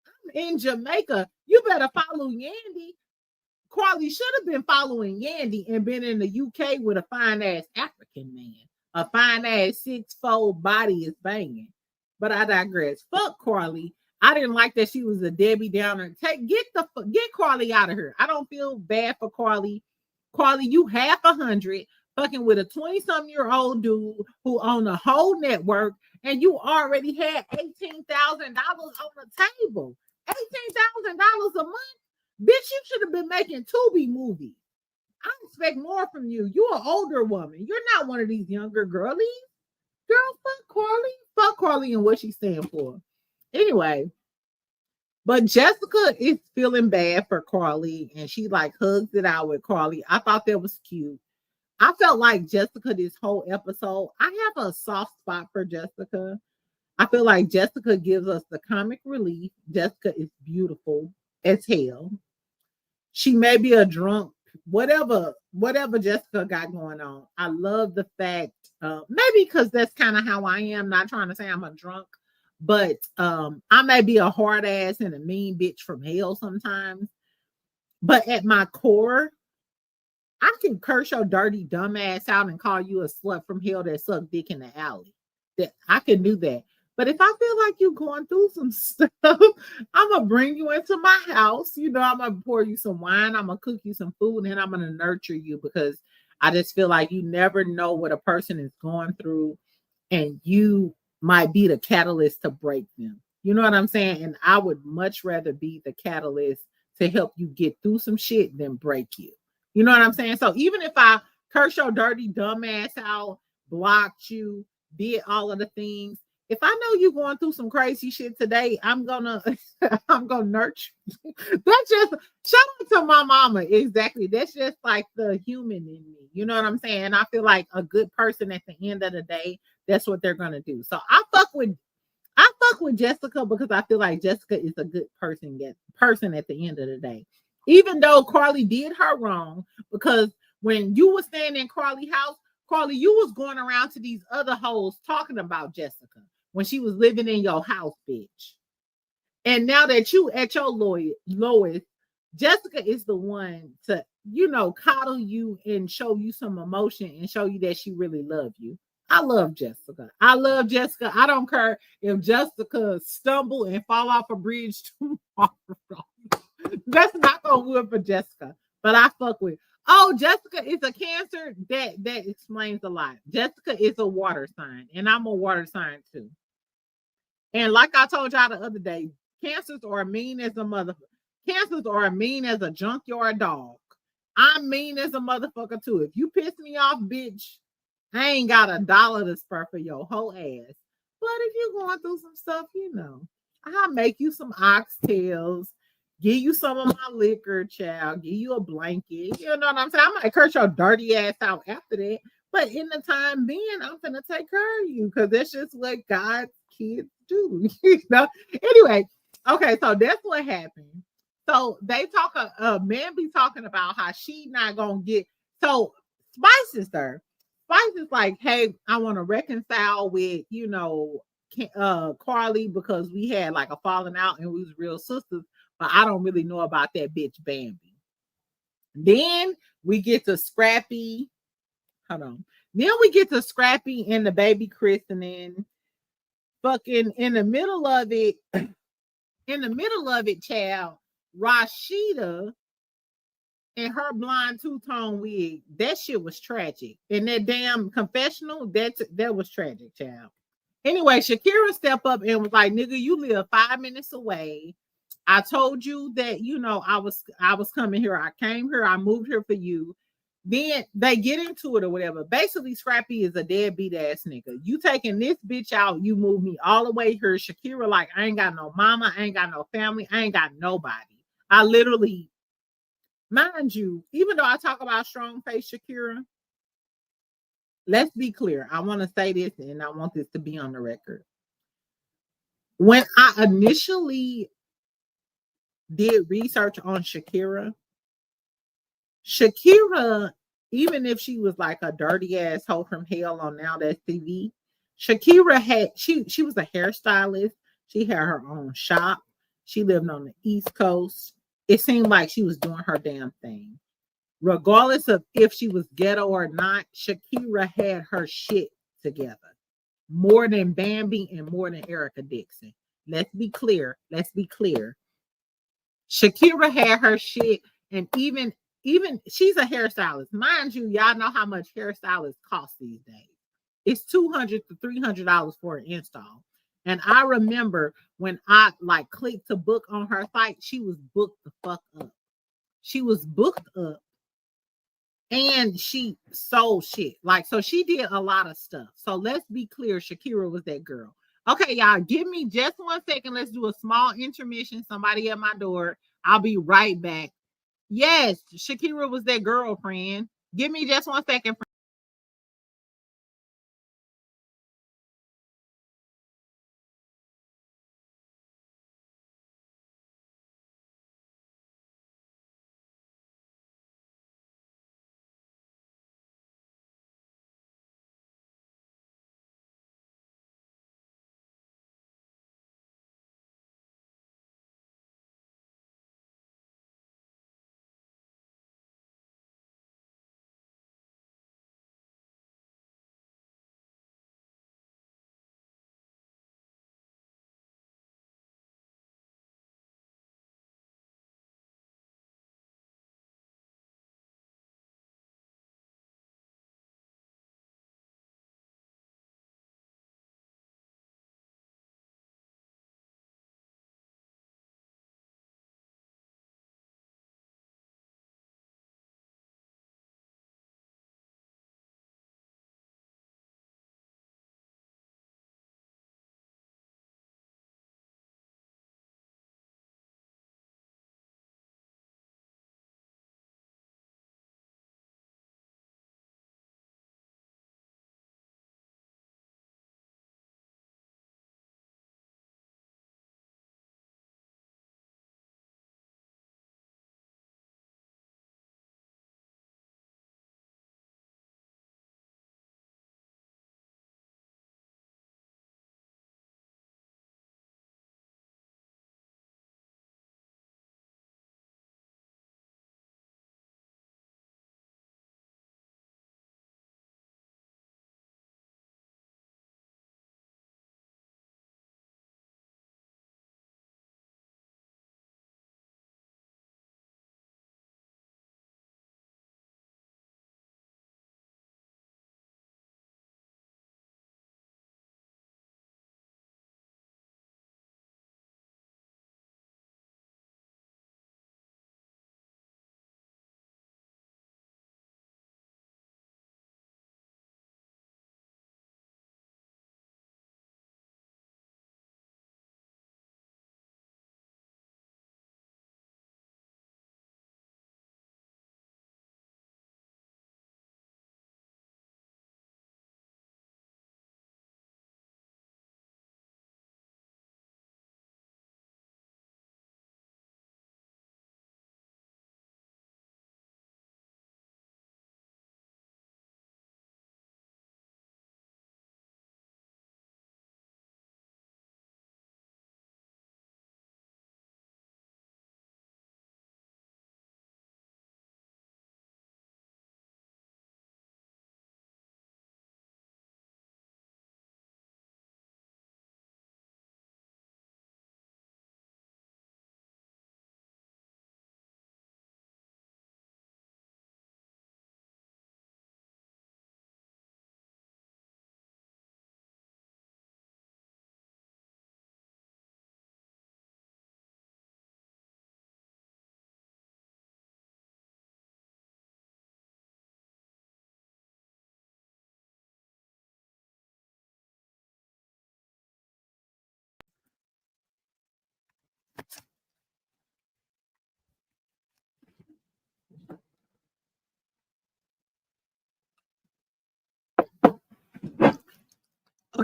I'm in Jamaica. You better follow Yandy. Carly should have been following Yandy and been in the UK with a fine ass African man. A fine ass 6'4" body is banging. But I digress. Fuck Carly. I didn't like that she was a Debbie Downer. Get Carly out of here. I don't feel bad for Carly. Carly, you half 100, fucking with a 20-something-year-old dude who owned a whole network, and you already had $18,000 on the table. $18,000 a month? Bitch, you should have been making Tubi movies. I expect more from you. You're an older woman. You're not one of these younger girlies. Girl, fuck Carly. Fuck Carly and what she's saying for. Anyway, but Jessica is feeling bad for Carly, and she like hugs it out with Carly. I thought that was cute. I felt like Jessica this whole episode. I have a soft spot for Jessica. I feel like Jessica gives us the comic relief. Jessica is beautiful as hell. She may be a drunk, whatever Jessica got going on. I love the fact, maybe because that's kind of how I am, not trying to say I'm a drunk, but I may be a hard ass and a mean bitch from hell sometimes. But at my core, I can curse your dirty dumb ass out and call you a slut from hell that sucked dick in the alley. That I can do that. But if I feel like you're going through some stuff, I'm gonna bring you into my house. You know, I'm gonna pour you some wine, I'm gonna cook you some food, and I'm gonna nurture you because I just feel like you never know what a person is going through, and you might be the catalyst to break them. You know what I'm saying? And I would much rather be the catalyst to help you get through some shit than break you. You know what I'm saying? So even if I curse your dirty dumb ass out, blocked you, did all of the things, if I know you're going through some crazy shit today, I'm gonna I'm gonna nurture. That's just shout out to my mama. Exactly. That's just like the human in me. You know what I'm saying? I feel like a good person at the end of the day, that's what they're gonna do. So I fuck with Jessica because I feel like Jessica is a good person at the end of the day. Even though Carly did her wrong, because when you were staying in Carly's house, Carly, you was going around to these other hoes talking about Jessica when she was living in your house, bitch. And now that you at your lowest, Jessica is the one to, coddle you and show you some emotion and show you that she really loves you. I love Jessica. I don't care if Jessica stumble and fall off a bridge tomorrow. That's not gonna work for Jessica. But I fuck with. Oh, Jessica is a Cancer. That explains a lot. Jessica is a water sign, and I'm a water sign too. And like I told y'all the other day, Cancers are mean as a motherfucker. Cancers are mean as a junkyard dog. I'm mean as a motherfucker too. If you piss me off, bitch, I ain't got $1 to spare for your whole ass. But if you're going through some stuff, I'll make you some oxtails, give you some of my liquor, child, give you a blanket. You know what I'm saying? I might curse your dirty ass out after that. But in the time being, I'm gonna take care of you because that's just what God's kids do. Anyway, okay, so that's what happened. So they talk, man be talking about how she not gonna get. So Spice is there. Spice is like, hey, I want to reconcile with, Carly because we had like a falling out and we was real sisters, but I don't really know about that bitch Bambi. Then we get to Scrappy. Hold on. Then we get to Scrappy and the baby christening. Fucking in the middle of it, child, Rashida and her blonde two-tone wig, that shit was tragic. And that damn confessional, that was tragic, child. Anyway, Shakira stepped up and was like, nigga, you live 5 minutes away. I told you that, I was coming here. I came here. I moved here for you. Then they get into it or whatever. Basically, Scrappy is a deadbeat ass nigga. You taking this bitch out, you move me all the way here. Shakira, like, I ain't got no mama, I ain't got no family, I ain't got nobody. I literally, mind you, even though I talk about strong face Shakira, let's be clear. I want to say this and I want this to be on the record. When I initially did research on Shakira, even if she was like a dirty ass hoe from hell on Now That's TV, Shakira she was a hairstylist. She had her own shop. She lived on the East Coast. It seemed like she was doing her damn thing. Regardless of if she was ghetto or not, Shakira had her shit together. More than Bambi and more than Erica Dixon. Let's be clear. Shakira had her shit, and even she's a hairstylist. Mind you, y'all know how much hairstylists cost these days. It's $200 to $300 for an install. And I remember when I like clicked to book on her site, she was booked the fuck up. She was booked up. And she sold shit. Like, so she did a lot of stuff. So let's be clear, Shakira was that girl. Okay, y'all, give me just 1 second. Let's do a small intermission. Somebody at my door. I'll be right back. Yes, Shakira was that girlfriend. Give me just 1 second.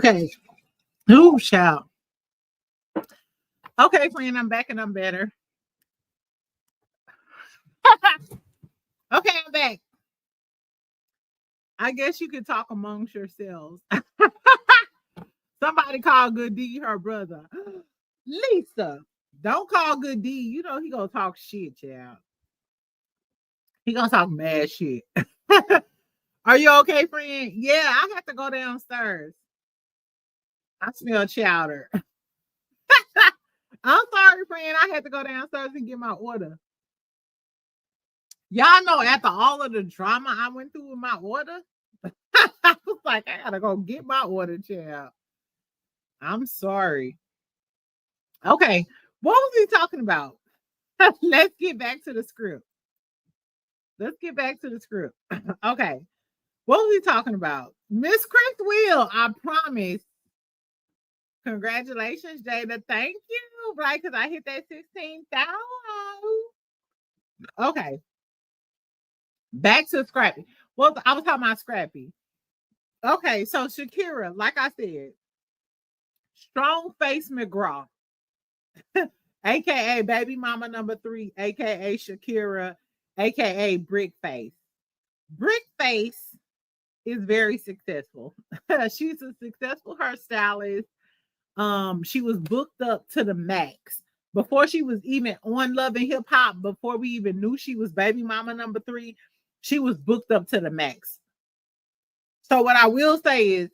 Okay. Ooh, shout. Okay, friend, I'm back and I'm better. Okay, I'm back. I guess you could talk amongst yourselves. Somebody call Good D her brother. Lisa, don't call Good D. You know he gonna talk shit, child. He gonna talk mad shit. Are you okay, friend? Yeah, I have to go downstairs. I smell chowder. I'm sorry, friend. I had to go downstairs and get my order. Y'all know after all of the drama I went through with my order, I was like, I gotta go get my order, child. I'm sorry. Okay, what was he talking about? Let's get back to the script. Okay, what was he talking about? Miss Chris Will, I promise. Congratulations, Jada. Thank you, right? Because I hit that 16,000. Okay. Back to Scrappy. Well, I was talking about Scrappy. Okay, so Shakira, like I said, Strong Face McGraw, aka Baby Mama number 3, aka Shakira, aka Brick Face. Brick Face is very successful. She's a successful hairstylist. She was booked up to the max. Before she was even on Love and Hip Hop, before we even knew she was Baby Mama number 3, she was booked up to the max. So what I will say is,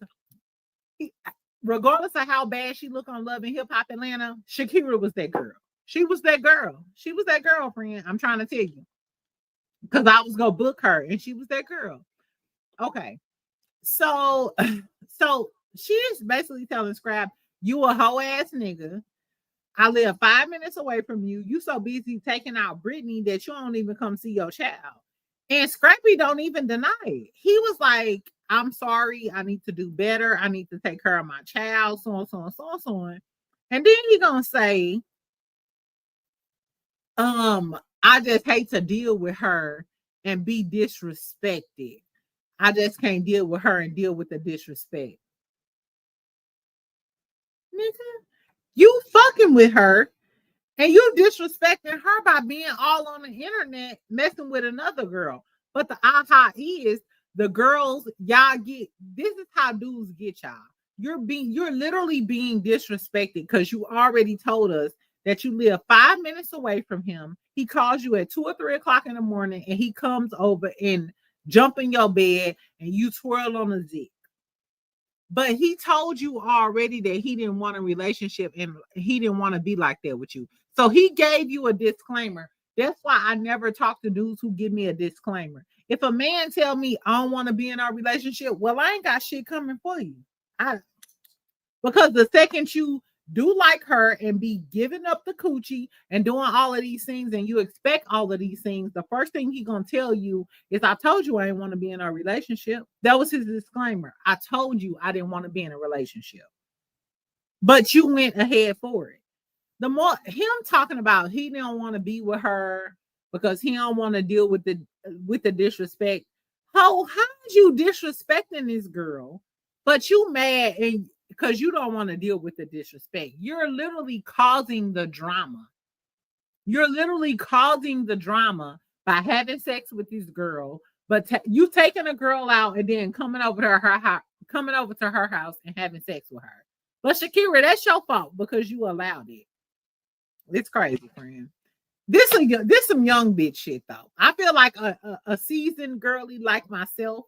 regardless of how bad she looked on Love and Hip Hop Atlanta, Shakira was that girl. She was that girl. She was that girlfriend. I'm trying to tell you. Because I was going to book her, and she was that girl. Okay. So she's basically telling Scrap, you a hoe ass nigga. I live 5 minutes away from you. You so busy taking out Brittany that you don't even come see your child. And Scrappy don't even deny it. He was like, I'm sorry. I need to do better. I need to take care of my child. So on, so on, so on, so on. And then he gonna say, I just hate to deal with her and be disrespected. I just can't deal with her and deal with the disrespect. Nigga, you fucking with her and you disrespecting her by being all on the internet messing with another girl. But the aha is the girls, y'all get, this is how dudes get y'all. You're literally being disrespected because you already told us that you live 5 minutes away from him. He calls you at 2 or 3 o'clock in the morning and he comes over and jump in your bed and you twirl on the zip. But he told you already that he didn't want a relationship and he didn't want to be like that with you. So he gave you a disclaimer. That's why I never talk to dudes who give me a disclaimer. If a man tell me I don't want to be in our relationship, well, I ain't got shit coming for you. Because the second you do like her and be giving up the coochie and doing all of these things and you expect all of these things, the first thing he gonna tell you is, I told you I didn't want to be in a relationship. That was his disclaimer. I told you I didn't want to be in a relationship. But you went ahead for it. The more him talking about he don't want to be with her because he don't want to deal with the disrespect. How's you disrespecting this girl, but you mad and because you don't want to deal with the disrespect. You're literally causing the drama. You're literally causing the drama by having sex with this girl, but you taking a girl out and then coming over to her house and having sex with her. But Shakira, that's your fault because you allowed it. It's crazy, friend. This some young bitch shit though. I feel like a seasoned girly like myself,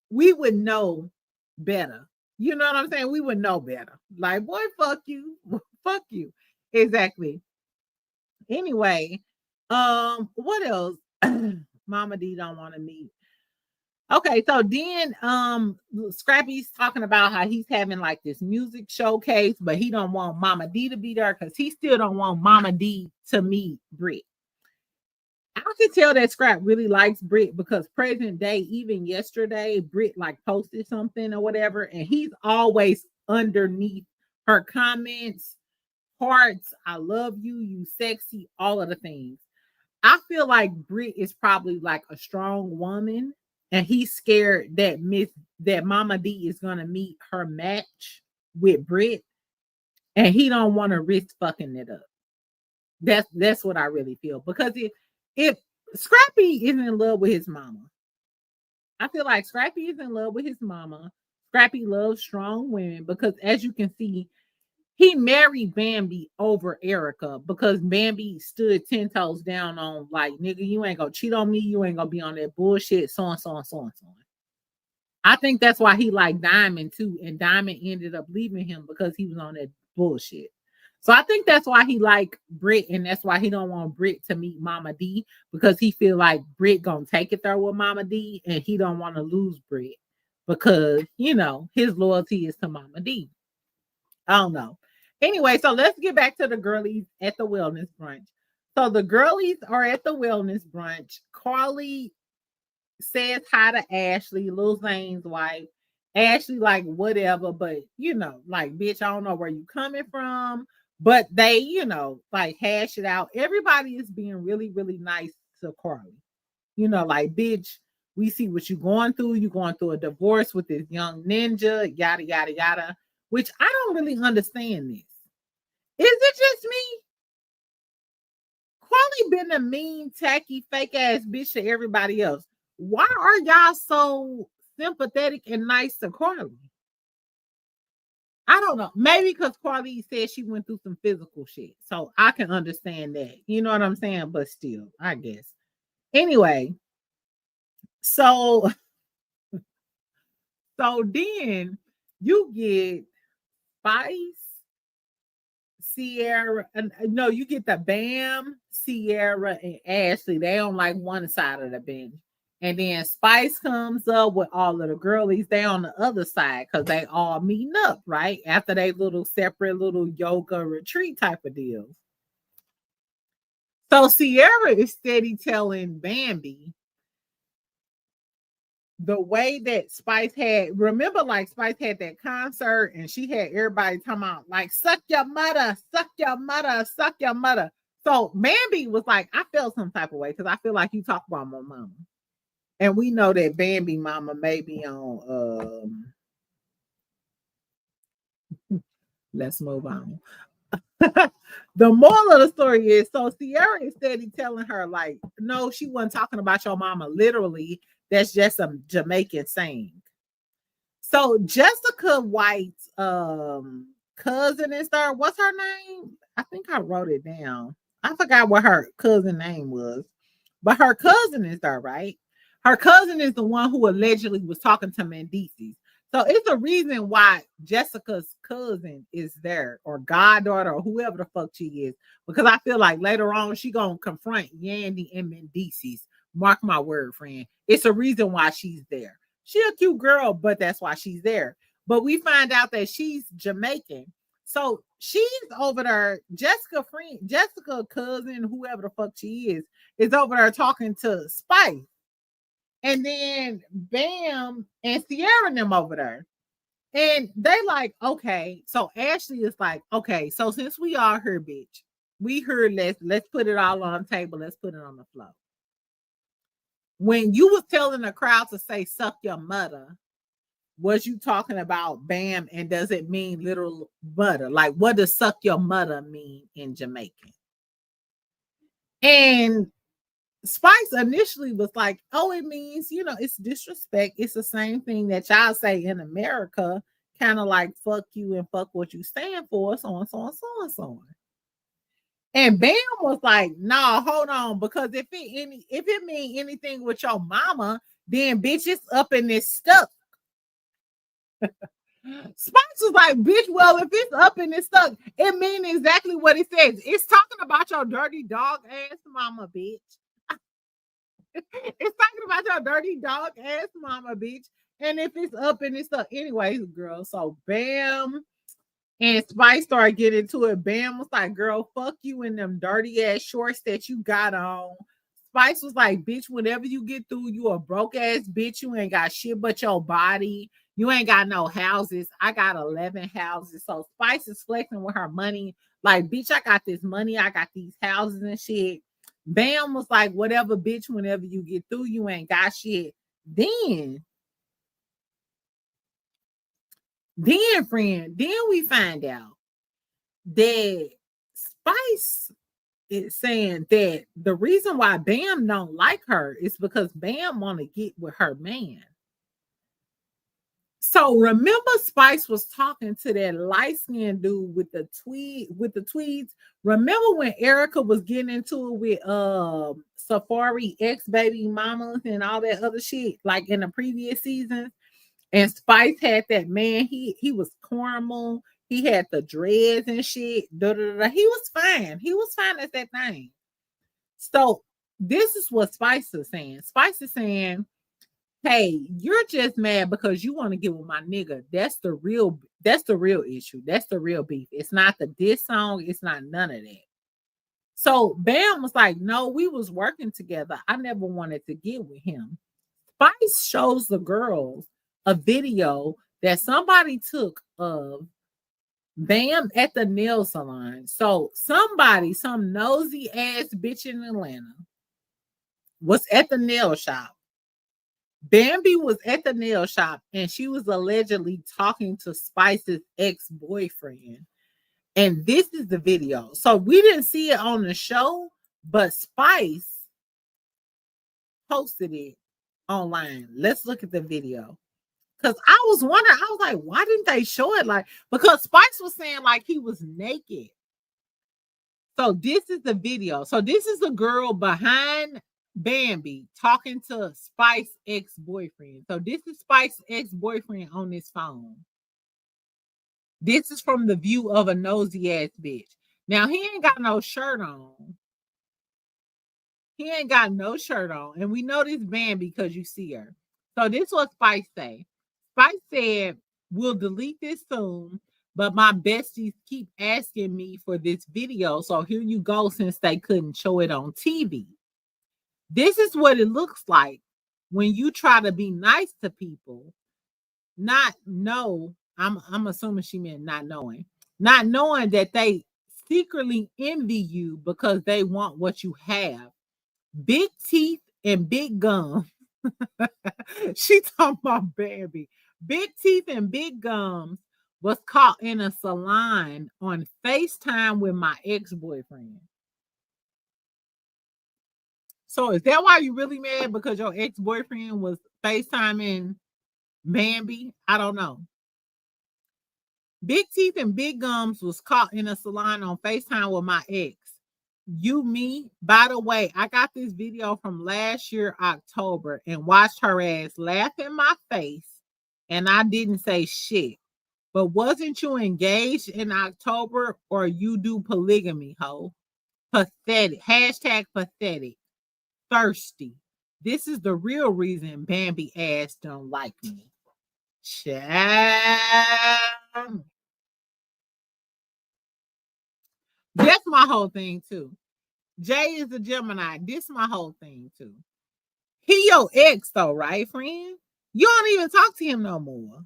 we would know better. You know what I'm saying? We would know better. Like, boy, fuck you. Fuck you. Exactly. Anyway, what else? Mama D don't want to meet. Okay, so then Scrappy's talking about how he's having like this music showcase, but he don't want Mama D to be there because he still don't want Mama D to meet Britt. I can tell that Scrap really likes Britt because present day, even yesterday, Britt like posted something or whatever, and he's always underneath her comments, hearts, I love you, you sexy, all of the things. I feel like Britt is probably like a strong woman, and he's scared that Mama D is gonna meet her match with Britt, and he don't want to risk fucking it up. That's what I really feel. Because if Scrappy is in love with his mama, I feel like Scrappy is in love with his mama. Scrappy loves strong women because, as you can see, he married Bambi over Erica because Bambi stood 10 toes down on, like, nigga, you ain't gonna cheat on me. You ain't gonna be on that bullshit, so and so and so and so. I think that's why he liked Diamond too. And Diamond ended up leaving him because he was on that bullshit. So I think that's why he liked Britt, and that's why he don't want Britt to meet Mama D, because he feel like Britt gonna take it there with Mama D, and he don't want to lose Britt because, you know, his loyalty is to Mama D. I don't know. Anyway, so let's get back to the girlies at the wellness brunch. So the girlies are at the wellness brunch. Carly says hi to Ashley, Lil Zane's wife. Ashley, like, whatever, but, you know, like, bitch, I don't know where you coming from. But they, you know, like, hash it out. Everybody is being really, really nice to Carly. You know, like, bitch, we see what you're going through. You're going through a divorce with this young ninja, yada, yada, yada, which I don't really understand this. Is it just me? Carly been a mean, tacky, fake-ass bitch to everybody else. Why are y'all so sympathetic and nice to Carly? I don't know. Maybe because Carly said she went through some physical shit. So I can understand that. You know what I'm saying? But still, I guess. Anyway, so then you get Spice, Sierra, and no, you get the Bam, Sierra, and Ashley. They on like one side of the bench. And then Spice comes up with all of the girlies. They on the other side because they all meeting up, right? After they little separate little yoga retreat type of deals. So Sierra is steady telling Bambi the way that Spice had, remember, like, Spice had that concert and she had everybody talking about, like, suck your mother, suck your mother, suck your mother. So Bambi was like, I felt some type of way because I feel like you talk about my mama. And we know that Bambi mama may be on, let's move on. The moral of the story is, so Sierra is steady telling her, like, no, she wasn't talking about your mama. Literally, that's just a Jamaican saying. So Jessica White's cousin is there. What's her name? I think I wrote it down. I forgot what her cousin name was. But her cousin is there, right? Her cousin is the one who allegedly was talking to Mendices. So it's a reason why Jessica's cousin is there, or goddaughter, or whoever the fuck she is. Because I feel like later on she gonna confront Yandy and Mendices. Mark my word, friend. It's a reason why she's there. She a cute girl, but that's why she's there. But we find out that she's Jamaican. So she's over there. Jessica cousin, whoever the fuck she is over there talking to Spice. And then Bam and Sierra and them over there. And they like, okay. So Ashley is like, okay, so since we all here, bitch, we heard, let's put it all on the table. Let's put it on the floor. When you was telling the crowd to say suck your mother, was you talking about Bam, and does it mean literal butter? Like, what does suck your mother mean in Jamaican? And Spice initially was like, oh, it means, you know, it's disrespect. It's the same thing that y'all say in America, kind of like fuck you and fuck what you stand for, so on, so on, so on, so on. And Bam was like, nah, hold on, because if it mean anything with your mama, then bitch, it's up in this stuff. Spice was like, bitch, well, if it's up in this stuff, it means exactly what it says. It's talking about your dirty dog ass mama, bitch. It's talking about your dirty dog ass mama, bitch. And if it's up in this stuff, anyways, girl. So Bam and Spice started getting into it. Bam was like, girl, fuck you in them dirty ass shorts that you got on. Spice was like, bitch, whenever you get through, you a broke ass bitch. You ain't got shit but your body. You ain't got no houses. I got 11 houses. So Spice is flexing with her money. Like, bitch, I got this money. I got these houses and shit. Bam was like, whatever, bitch, whenever you get through, you ain't got shit. Then Then, friend, then we find out that Spice is saying that the reason why Bam don't like her is because Bam want to get with her man. So remember, Spice was talking to that light-skinned dude with the tweeds. Remember when Erica was getting into it with Safari ex-baby mamas and all that other shit, like in the previous seasons? And Spice had that man, he was caramel, he had the dreads and shit. He was fine. He was fine at that thing. So this is what Spice is saying. Spice is saying, hey, you're just mad because you want to get with my nigga. That's the real issue. That's the real beef. It's not the diss song. It's not none of that. So Bam was like, no, we was working together. I never wanted to get with him. Spice shows the girls a video that somebody took of Bam at the nail salon. So somebody, some nosy ass bitch in Atlanta was at the nail shop. Bambi was at the nail shop and she was allegedly talking to Spice's ex-boyfriend. And this is the video. So we didn't see it on the show, but Spice posted it online. Let's look at the video. Because I was wondering, I was like, why didn't they show it? Like, because Spice was saying like he was naked. So this is the video. So this is the girl behind Bambi talking to Spice's ex-boyfriend. So this is Spice's ex-boyfriend on his phone. This is from the view of a nosy ass bitch. Now he ain't got no shirt on. He ain't got no shirt on. And we know this Bambi because you see her. So this is what Spice say. Spice said, we'll delete this soon, but my besties keep asking me for this video. So here you go, since they couldn't show it on TV. This is what it looks like when you try to be nice to people, not know. I'm assuming she meant not knowing that they secretly envy you because they want what you have. Big teeth and big gums. She talking about Bambi. Big teeth and big gums was caught in a salon on FaceTime with my ex-boyfriend. So is that why you really mad? Because your ex-boyfriend was FaceTiming Bambi? I don't know. Big teeth and big gums was caught in a salon on FaceTime with my ex. You, me. By the way, I got this video from last year, October, and watched her ass laugh in my face, and I didn't say shit. But wasn't you engaged in October, or you do polygamy, ho? Pathetic. Hashtag pathetic. Thirsty. This is the real reason Bambi ass don't like me. Child. That's my whole thing too. Jay is a Gemini. This my whole thing too. He your ex though, right, friend? You don't even talk to him no more.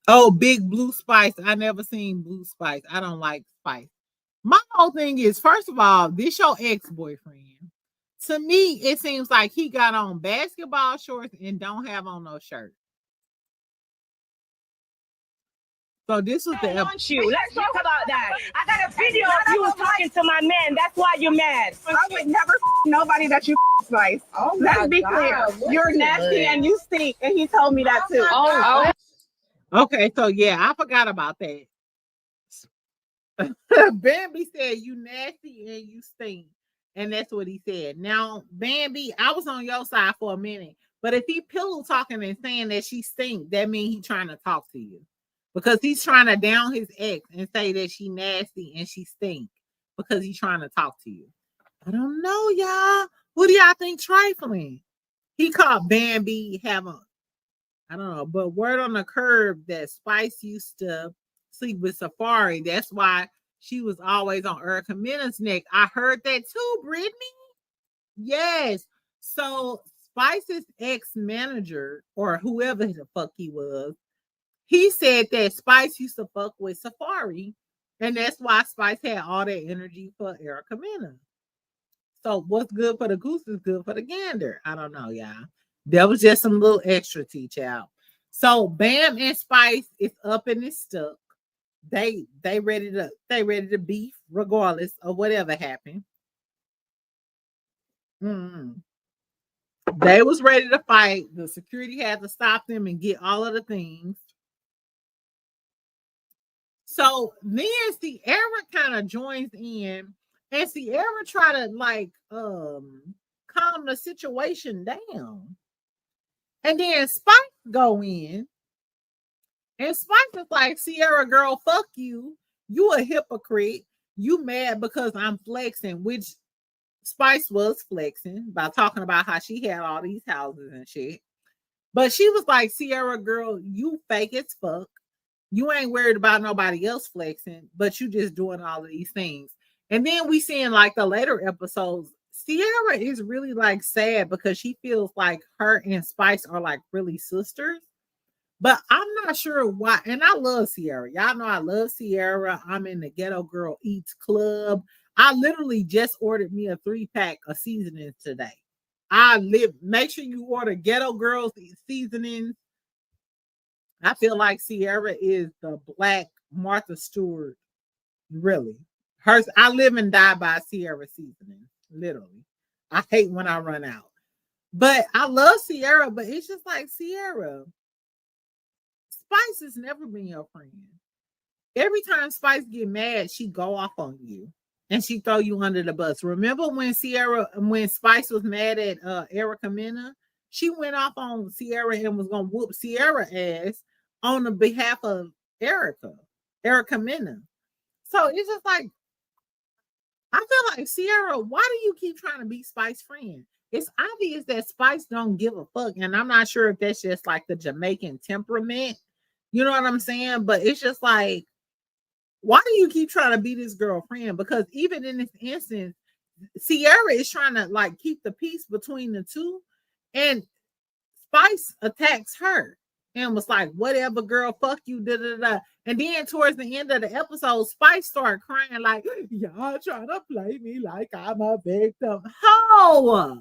Oh, Big Blue Spice. I never seen Blue Spice. I don't like Spice. My whole thing is, first of all, this your ex-boyfriend. To me, it seems like he got on basketball shorts and don't have on no shirt. So this was the you. Let's talk about that. I got a video of you talking to my man. That's why you're mad. I would never nobody that you Spice. Oh, let's be clear. You're nasty and you stink, and he told me that too. Oh. Okay, so yeah, I forgot about that. Bambi said you nasty and you stink, and that's what he said. Now, Bambi, I was on your side for a minute, but if he pillow talking and saying that she stink, that means he's trying to talk to you. Because he's trying to down his ex and say that she nasty and she stink because he's trying to talk to you. I don't know, y'all. What do y'all think trifling? He caught Bambi having, I don't know, but word on the curb that Spice used to sleep with Safari. That's why she was always on Erica Mena's neck. I heard that too, Brittany. Yes. So Spice's ex-manager, or whoever the fuck he was, he said that Spice used to fuck with Safari, and that's why Spice had all that energy for Erica Mena. So what's good for the goose is good for the gander. I don't know, y'all. That was just some little extra tea, child. So Bam and Spice is up and it's stuck. They ready to beef regardless of whatever happened. They was ready to fight. The security had to stop them and get all of the things. So then Sierra kind of joins in, and Sierra try to like calm the situation down. And then Spice go in, and Spice is like, Sierra girl, fuck you. You a hypocrite. You mad because I'm flexing, which Spice was flexing by talking about how she had all these houses and shit. But she was like, Sierra girl, you fake as fuck. You ain't worried about nobody else flexing, but you just doing all of these things. And then we see in like the later episodes, Sierra is really like sad because she feels like her and Spice are like really sisters. But I'm not sure why. And I love Sierra. Y'all know I love Sierra. I'm in the Ghetto Girl Eats Club. I literally just ordered me a 3-pack of seasonings today. Make sure you order Ghetto Girls seasonings. I feel like Sierra is the Black Martha Stewart. Really. I live and die by Sierra seasoning. Literally. I hate when I run out. But I love Sierra, but it's just like Sierra. Spice has never been your friend. Every time Spice get mad, she go off on you. And she throw you under the bus. Remember when Spice was mad at Erica Mena? She went off on Sierra and was gonna whoop Sierra ass on the behalf of Erica Mena. So it's just like, I feel like Sierra, why do you keep trying to be Spice's friend? It's obvious that Spice don't give a fuck. And I'm not sure if that's just like the Jamaican temperament. You know what I'm saying? But it's just like, why do you keep trying to be this girlfriend? Because even in this instance, Sierra is trying to like keep the peace between the two. And Spice attacks her and was like, whatever, girl, fuck you, da da da. And then towards the end of the episode, Spice started crying like, y'all trying to play me like I'm a victim. How?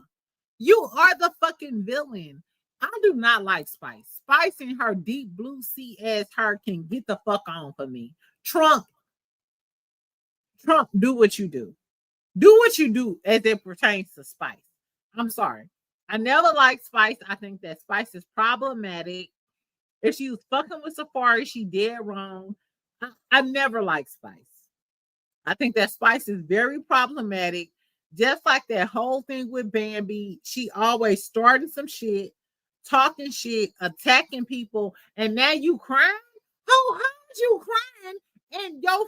You are the fucking villain. I do not like Spice. Spice and her deep blue sea ass her can get the fuck on for me. Trump, do what you do. Do what you do as it pertains to Spice. I'm sorry. I never liked Spice. I think that Spice is problematic. If she was fucking with Safari, she did wrong. I never liked Spice. I think that Spice is very problematic. Just like that whole thing with Bambi, she always started some shit, talking shit, attacking people, and now you crying? How is you crying? And your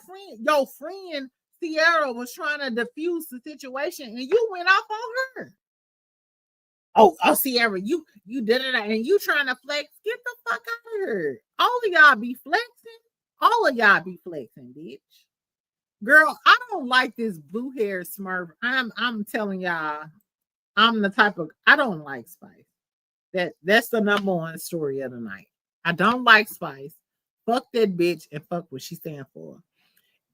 friend Sierra was trying to diffuse the situation, and you went off on her. Oh, Sierra, you did it, and you trying to flex? Get the fuck out of here! All of y'all be flexing. All of y'all be flexing, bitch. Girl, I don't like this blue hair Smurf. I'm telling y'all, I'm the type of, I don't like Spice. That's the number one story of the night. I don't like Spice. Fuck that bitch and fuck what she stand for.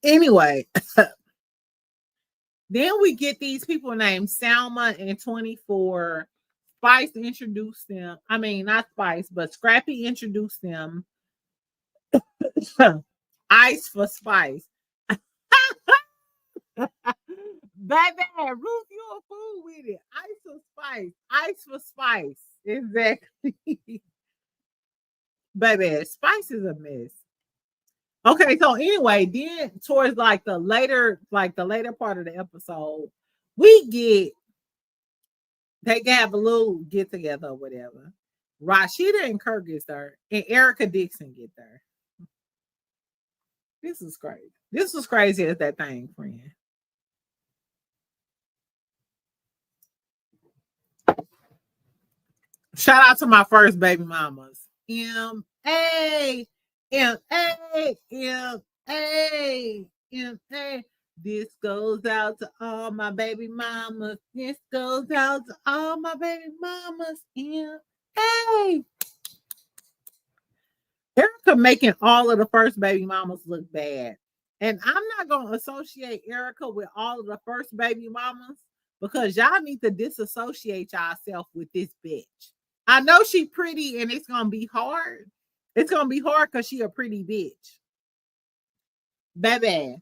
Anyway, then we get these people named Salma and 24. Spice introduced them. I mean, not Spice, but Scrappy introduced them. Ice for Spice. Baby, Ruth, you a fool with it. Ice for Spice. Ice for Spice. Exactly. Baby, Spice is a mess. Okay, so anyway, then towards like the later part of the episode, they can have a little get together or whatever. Rashida and Kirk gets there, and Erica Dixon get there. This is crazy. This was crazy as that thing, friend. Shout out to my first baby mamas. M-A. This goes out to all my baby mamas. This goes out to all my baby mamas. M-A. Erica making all of the first baby mamas look bad. And I'm not going to associate Erica with all of the first baby mamas because y'all need to disassociate yourself with this bitch. I know she pretty and it's going to be hard, It's gonna be hard because she a pretty bitch. Baby.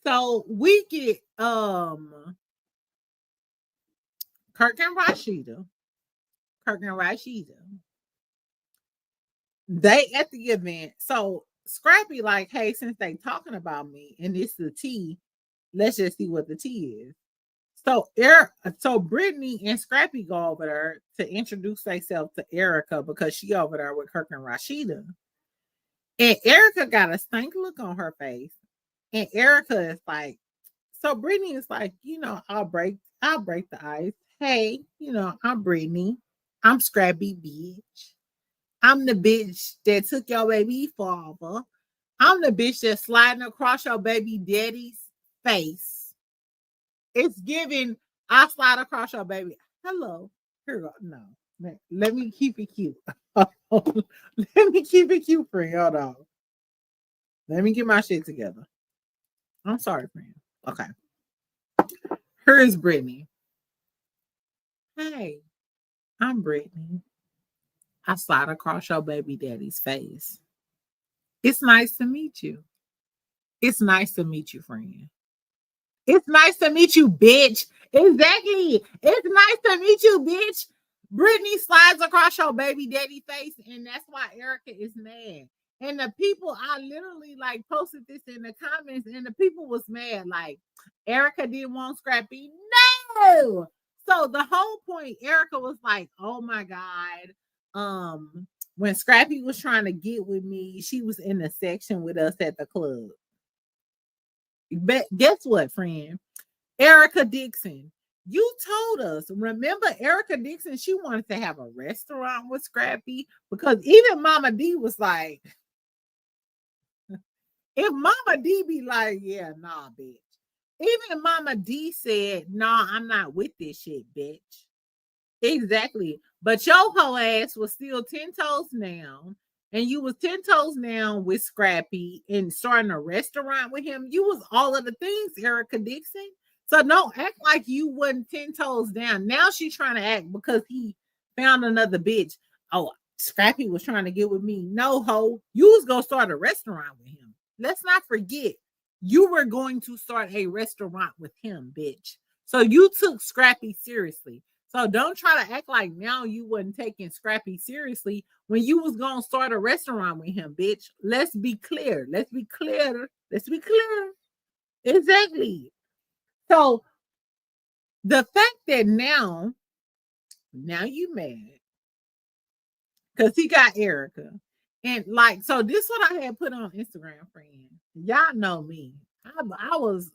So we get Kirk and Rashida. They at the event. So Scrappy, like, hey, since they talking about me and it's the tea, let's just see what the tea is. So Brittany and Scrappy go over there to introduce themselves to Erica because she over there with Kirk and Rashida. And Erica got a stank look on her face. And Erica is like, so Brittany is like, I'll break the ice. Hey, I'm Brittany. I'm Scrappy bitch. I'm the bitch that took your baby father. I'm the bitch that's sliding across your baby daddy's face. It's giving, I slide across your baby. Hello. Here we go. No. Let me keep it cute. Let me keep it cute, friend. Hold on. Let me get my shit together. I'm sorry, friend. Okay. Here is Brittany. Hey, I'm Brittany. I slide across your baby daddy's face. It's nice to meet you. It's nice to meet you, friend. It's nice to meet you, bitch. Exactly. It's nice to meet you, bitch. Brittany slides across your baby daddy face, and that's why Erica is mad. And the people, I literally like posted this in the comments, and the people was mad. Like, Erica didn't want Scrappy. No. So the whole point, Erica was like, oh my God. When Scrappy was trying to get with me, she was in the section with us at the club. But guess what, friend? Erica Dixon, you told us, remember Erica Dixon, she wanted to have a restaurant with Scrappy because even Mama D was like, if Mama D be like, yeah, nah, bitch. Even Mama D said, nah, I'm not with this shit, bitch. Exactly. But your whole ass was still 10 toes down. And you was 10 toes down with Scrappy and starting a restaurant with him. You was all of the things, Erica Dixon. So don't act like you wasn't 10 toes down. Now she's trying to act because he found another bitch. Oh, Scrappy was trying to get with me. No, ho. You was going to start a restaurant with him. Let's not forget. You were going to start a restaurant with him, bitch. So you took Scrappy seriously. So don't try to act like now you wasn't taking Scrappy seriously when you was going to start a restaurant with him, bitch. Let's be clear. Let's be clear. Let's be clear. Exactly. So the fact that now you mad because he got Erica. And like, so this what I had put on Instagram, friend. Y'all know me. I wasn't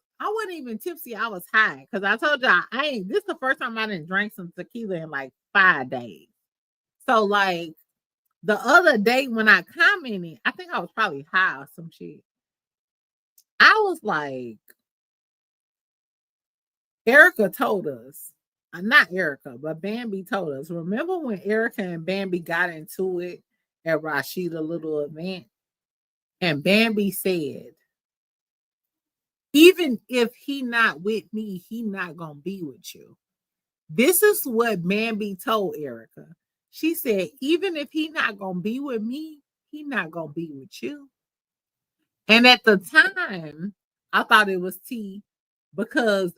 even tipsy. I was high because I told y'all this is the first time I didn't drink some tequila in like 5 days. So like the other day when I commented, I think I was probably high or some shit. I was like, Erica told us, not Erica, but Bambi told us. Remember when Erica and Bambi got into it at Rashida's little event? And Bambi said, even if he not with me, he not gonna be with you. This is what Bambi told Erica. She said, even if he not gonna be with me, he not gonna be with you. And at the time, I thought it was tea because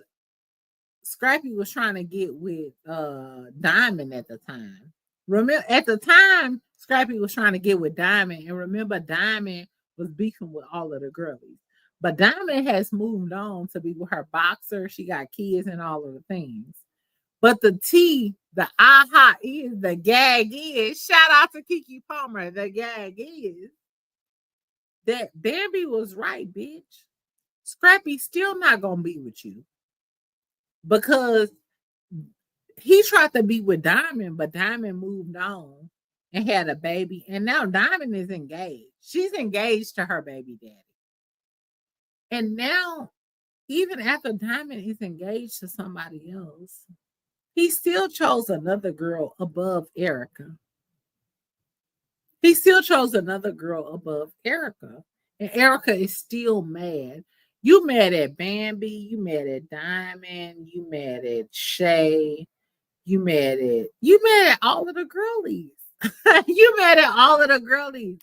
Scrappy was trying to get with Diamond at the time. Remember, at the time, Scrappy was trying to get with Diamond, and remember, Diamond was beefing with all of the girlies. But Diamond has moved on to be with her boxer. She got kids and all of the things. But the tea, the aha is, the gag is, shout out to Keke Palmer, the gag is that Bambi was right, bitch. Scrappy's still not going to be with you. Because he tried to be with Diamond, but Diamond moved on and had a baby. And now Diamond is engaged. She's engaged to her baby daddy. And now, even after Diamond is engaged to somebody else, he still chose another girl above Erica. He still chose another girl above Erica. And Erica is still mad. You mad at Bambi, you mad at Diamond, you mad at Shay, you mad at all of the girlies. You mad at all of the girlies.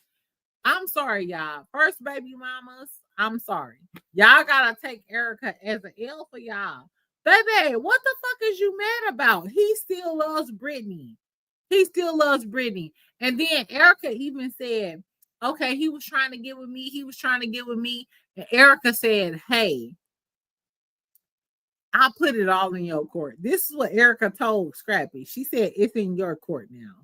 I'm sorry, y'all. First baby mamas, I'm sorry. Y'all gotta take Erica as an L for y'all. Baby, what the fuck is you mad about? He still loves Brittany. He still loves Brittany. And then Erica even said, okay, he was trying to get with me. He was trying to get with me. And Erica said, hey, I'll put it all in your court. This is what Erica told Scrappy. She said, it's in your court now.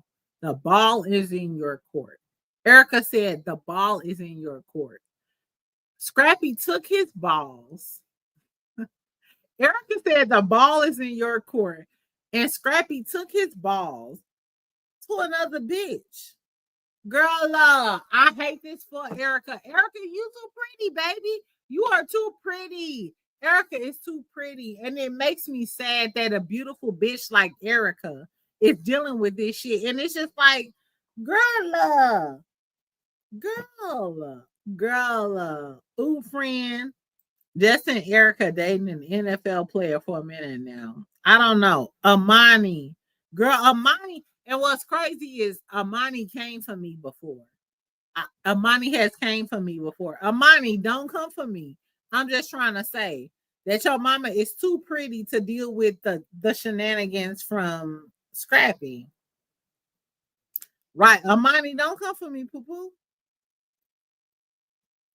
The ball is in your court. Erica said, the ball is in your court. Scrappy took his balls. Erica said, the ball is in your court. And Scrappy took his balls to another bitch. Girl, I hate this for Erica. Erica, you too pretty, baby. You are too pretty. Erica is too pretty. And it makes me sad that a beautiful bitch like Erica is dealing with this shit. And it's just like, girl, ooh, friend. Justin and Erica dating an NFL player for a minute now. I don't know. Amani. And what's crazy is Amani came for me before. Amani has came for me before. Amani, don't come for me. I'm just trying to say that your mama is too pretty to deal with the shenanigans from Scrappy. Right. Amani, don't come for me, poo-poo.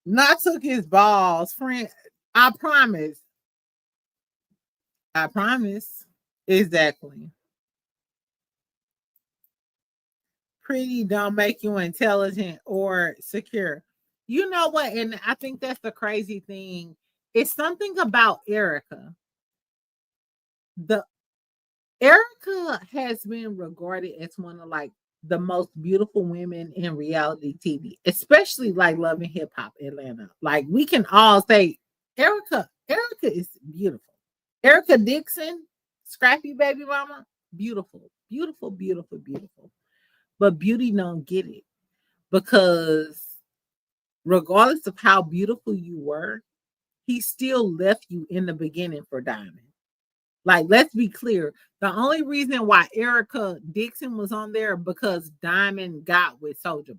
Not took his balls, friend. I promise. I promise. Exactly. Pretty don't make you intelligent or secure. You know what? And I think that's the crazy thing. It's something about Erica. Erica has been regarded as one of like the most beautiful women in reality TV, especially like Love and Hip Hop Atlanta. Like we can all say Erica is beautiful. Erica Dixon, Scrappy baby mama, beautiful, beautiful, beautiful, beautiful. But beauty don't get it because regardless of how beautiful you were, he still left you in the beginning for Diamond. Like, let's be clear. The only reason why Erica Dixon was on there because Diamond got with Soulja Boy.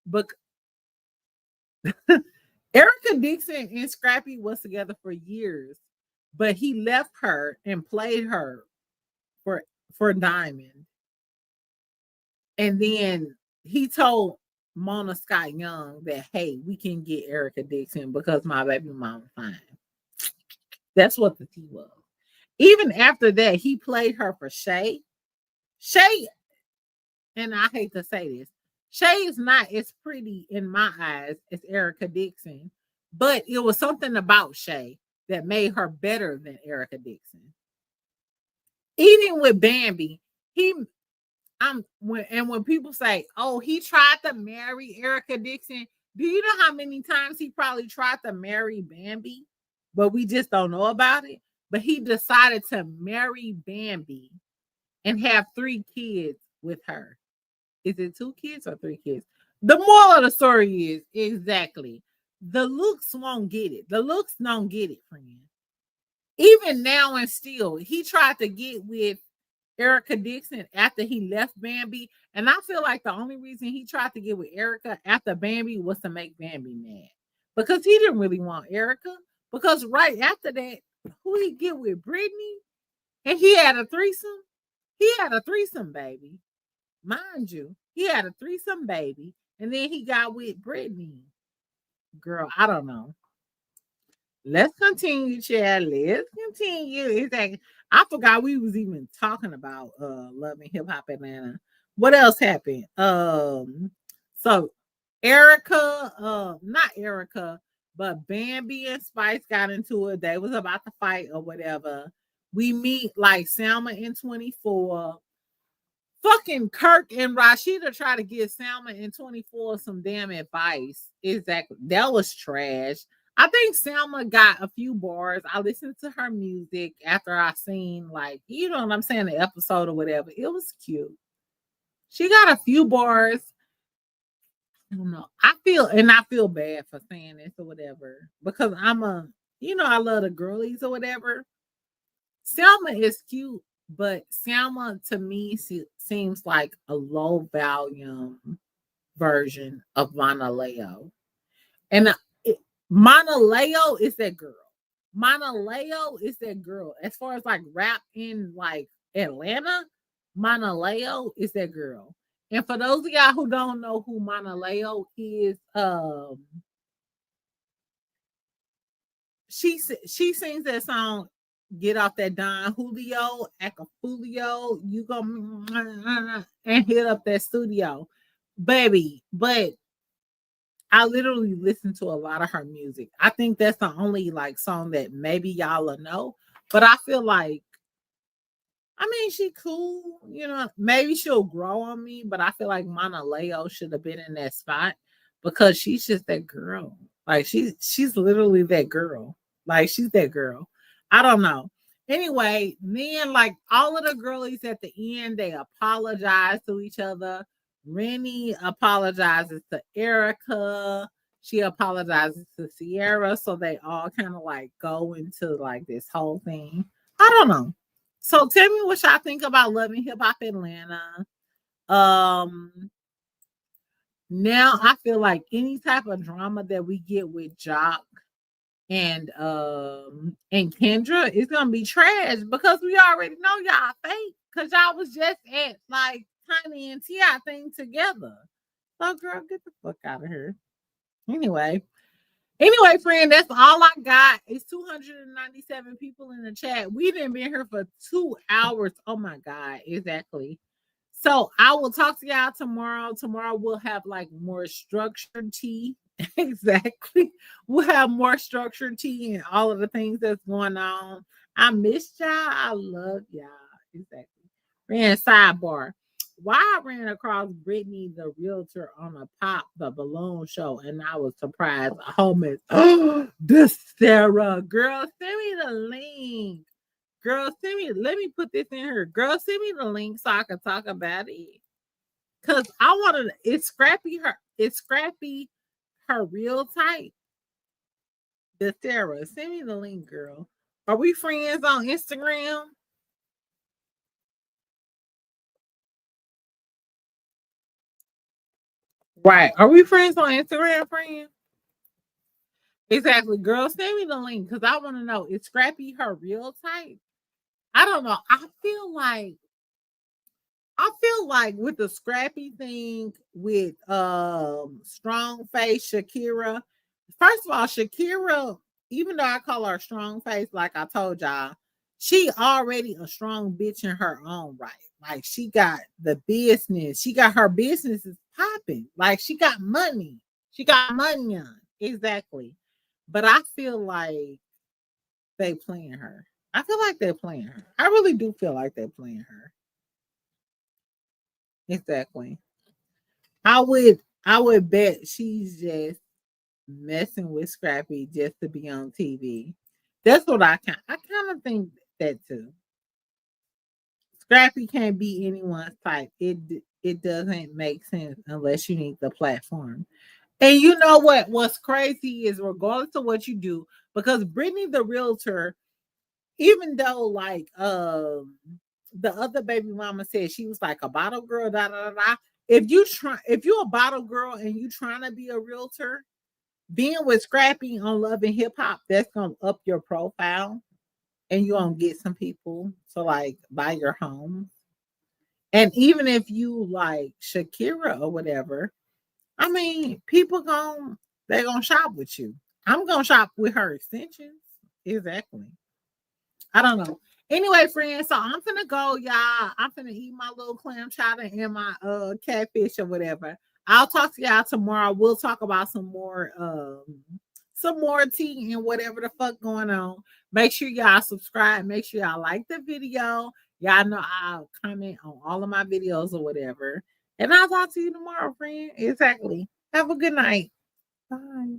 But Erica Dixon and Scrappy was together for years, but he left her and played her for Diamond. And then he told Mona Scott Young that, hey, we can get Erica Dixon because my baby mama fine. That's what the tea was. Even after that, he played her for Shay. Shay, and I hate to say this, Shay is not as pretty in my eyes as Erica Dixon, but it was something about Shay that made her better than Erica Dixon. Even with Bambi, when people say, oh, he tried to marry Erica Dixon, do you know how many times he probably tried to marry Bambi, but we just don't know about it? But he decided to marry Bambi and have 3 kids with her. Is it 2 kids or 3 kids? The moral of the story is exactly the looks won't get it. The looks don't get it, friend. Even now and still, he tried to get with Erica Dixon after he left Bambi. And I feel like the only reason he tried to get with Erica after Bambi was to make Bambi mad. Because he didn't really want Erica. Because right after that, who he get with? Brittany? And he had a threesome? He had a threesome, baby. Mind you, he had a threesome baby. And then he got with Brittany. Girl, I don't know. Let's continue, Chad. Let's continue. Exactly. I forgot we was even talking about Love and Hip Hop Atlanta. What else happened? So Erica, not Erica, but Bambi and Spice got into it. They was about to fight or whatever. We meet like Selma in 24. Fucking Kirk and Rashida try to give Selma in 24 some damn advice. Exactly. That was trash. I think Selma got a few bars. I listened to her music after I seen, like, you know what I'm saying, the episode or whatever. It was cute. She got a few bars. I don't know. I feel bad for saying this or whatever because I love the girlies or whatever. Selma is cute, but Selma to me seems like a low volume version of Mauna Leo. And Mauna Leo is that girl. Mauna Leo is that girl. As far as like rap in like Atlanta, Mauna Leo is that girl. And for those of y'all who don't know who Mauna Leo is, she sings that song, Get Off That Don Julio, Acapulco, you go and hit up that studio, baby. But I literally listen to a lot of her music. I think that's the only like song that maybe y'all will know. But I feel like, I mean, she cool, you know, maybe she'll grow on me, but I feel like Mauna Leo should have been in that spot because she's just that girl. Like she's literally that girl. Like she's that girl. I don't know. Anyway, then like all of the girlies at the end, they apologize to each other. Rennie apologizes to Erica. She apologizes to Sierra. So they all kind of like go into like this whole thing. I don't know. So tell me what y'all think about Love and Hip Hop Atlanta. Now I feel like any type of drama that we get with Jock and Kendra is gonna be trash because we already know y'all fake because y'all was just at like Tiny and T.I. thing together. So girl, get the fuck out of here. Anyway, friend, that's all I got. It's 297 people in the chat. We've been here for 2 hours. Oh my God, exactly. So I will talk to y'all tomorrow. Tomorrow we'll have like more structured tea. Exactly. We'll have more structured tea and all of the things that's going on. I missed y'all. I love y'all. Exactly. Friend, sidebar. Why I ran across Brittany, the realtor, on a Pop the Balloon show, and I was surprised. Homeless. Oh, this Sarah. Girl, send me the link. Girl, send me. Let me put this in here. Girl, send me the link so I can talk about it. Cause I want to. It's Scrappy. It's Scrappy. Her real type. The Sarah. Send me the link, girl. Are we friends on Instagram? Right. Are we friends on Instagram, friend? Exactly. Girl, send me the link because I want to know, is Scrappy her real type? I don't know. I feel like with the Scrappy thing with strong face Shakira. First of all, Shakira, even though I call her strong face, like I told y'all, she already a strong bitch in her own right. Like she got the business. She got her businesses popping. Like she got money. She got money on. Exactly. But I feel like they playing her. I feel like they're playing her. I really do feel like they're playing her. Exactly. I would bet she's just messing with Scrappy just to be on TV. That's what I kind of think that too. Scrappy can't be anyone's type. It doesn't make sense unless you need the platform. And you know what? What's crazy is regardless of what you do, because Brittany the realtor, even though like the other baby mama said she was like a bottle girl, da da da. If you're a bottle girl and you trying to be a realtor, being with Scrappy on Love and Hip Hop, that's gonna up your profile, and you're gonna get some people to like buy your home. And even if you like Shakira or whatever, I mean, they're gonna shop with you. I'm gonna shop with her extensions. Exactly. I don't know. Anyway, friends, so I'm finna go, y'all. I'm finna eat my little clam chowder and my catfish or whatever. I'll talk to y'all tomorrow. We'll talk about some more tea and whatever the fuck going on. Make sure y'all subscribe. Make sure y'all like the video. Y'all know I'll comment on all of my videos or whatever. And I'll talk to you tomorrow, friend. Exactly. Have a good night. Bye.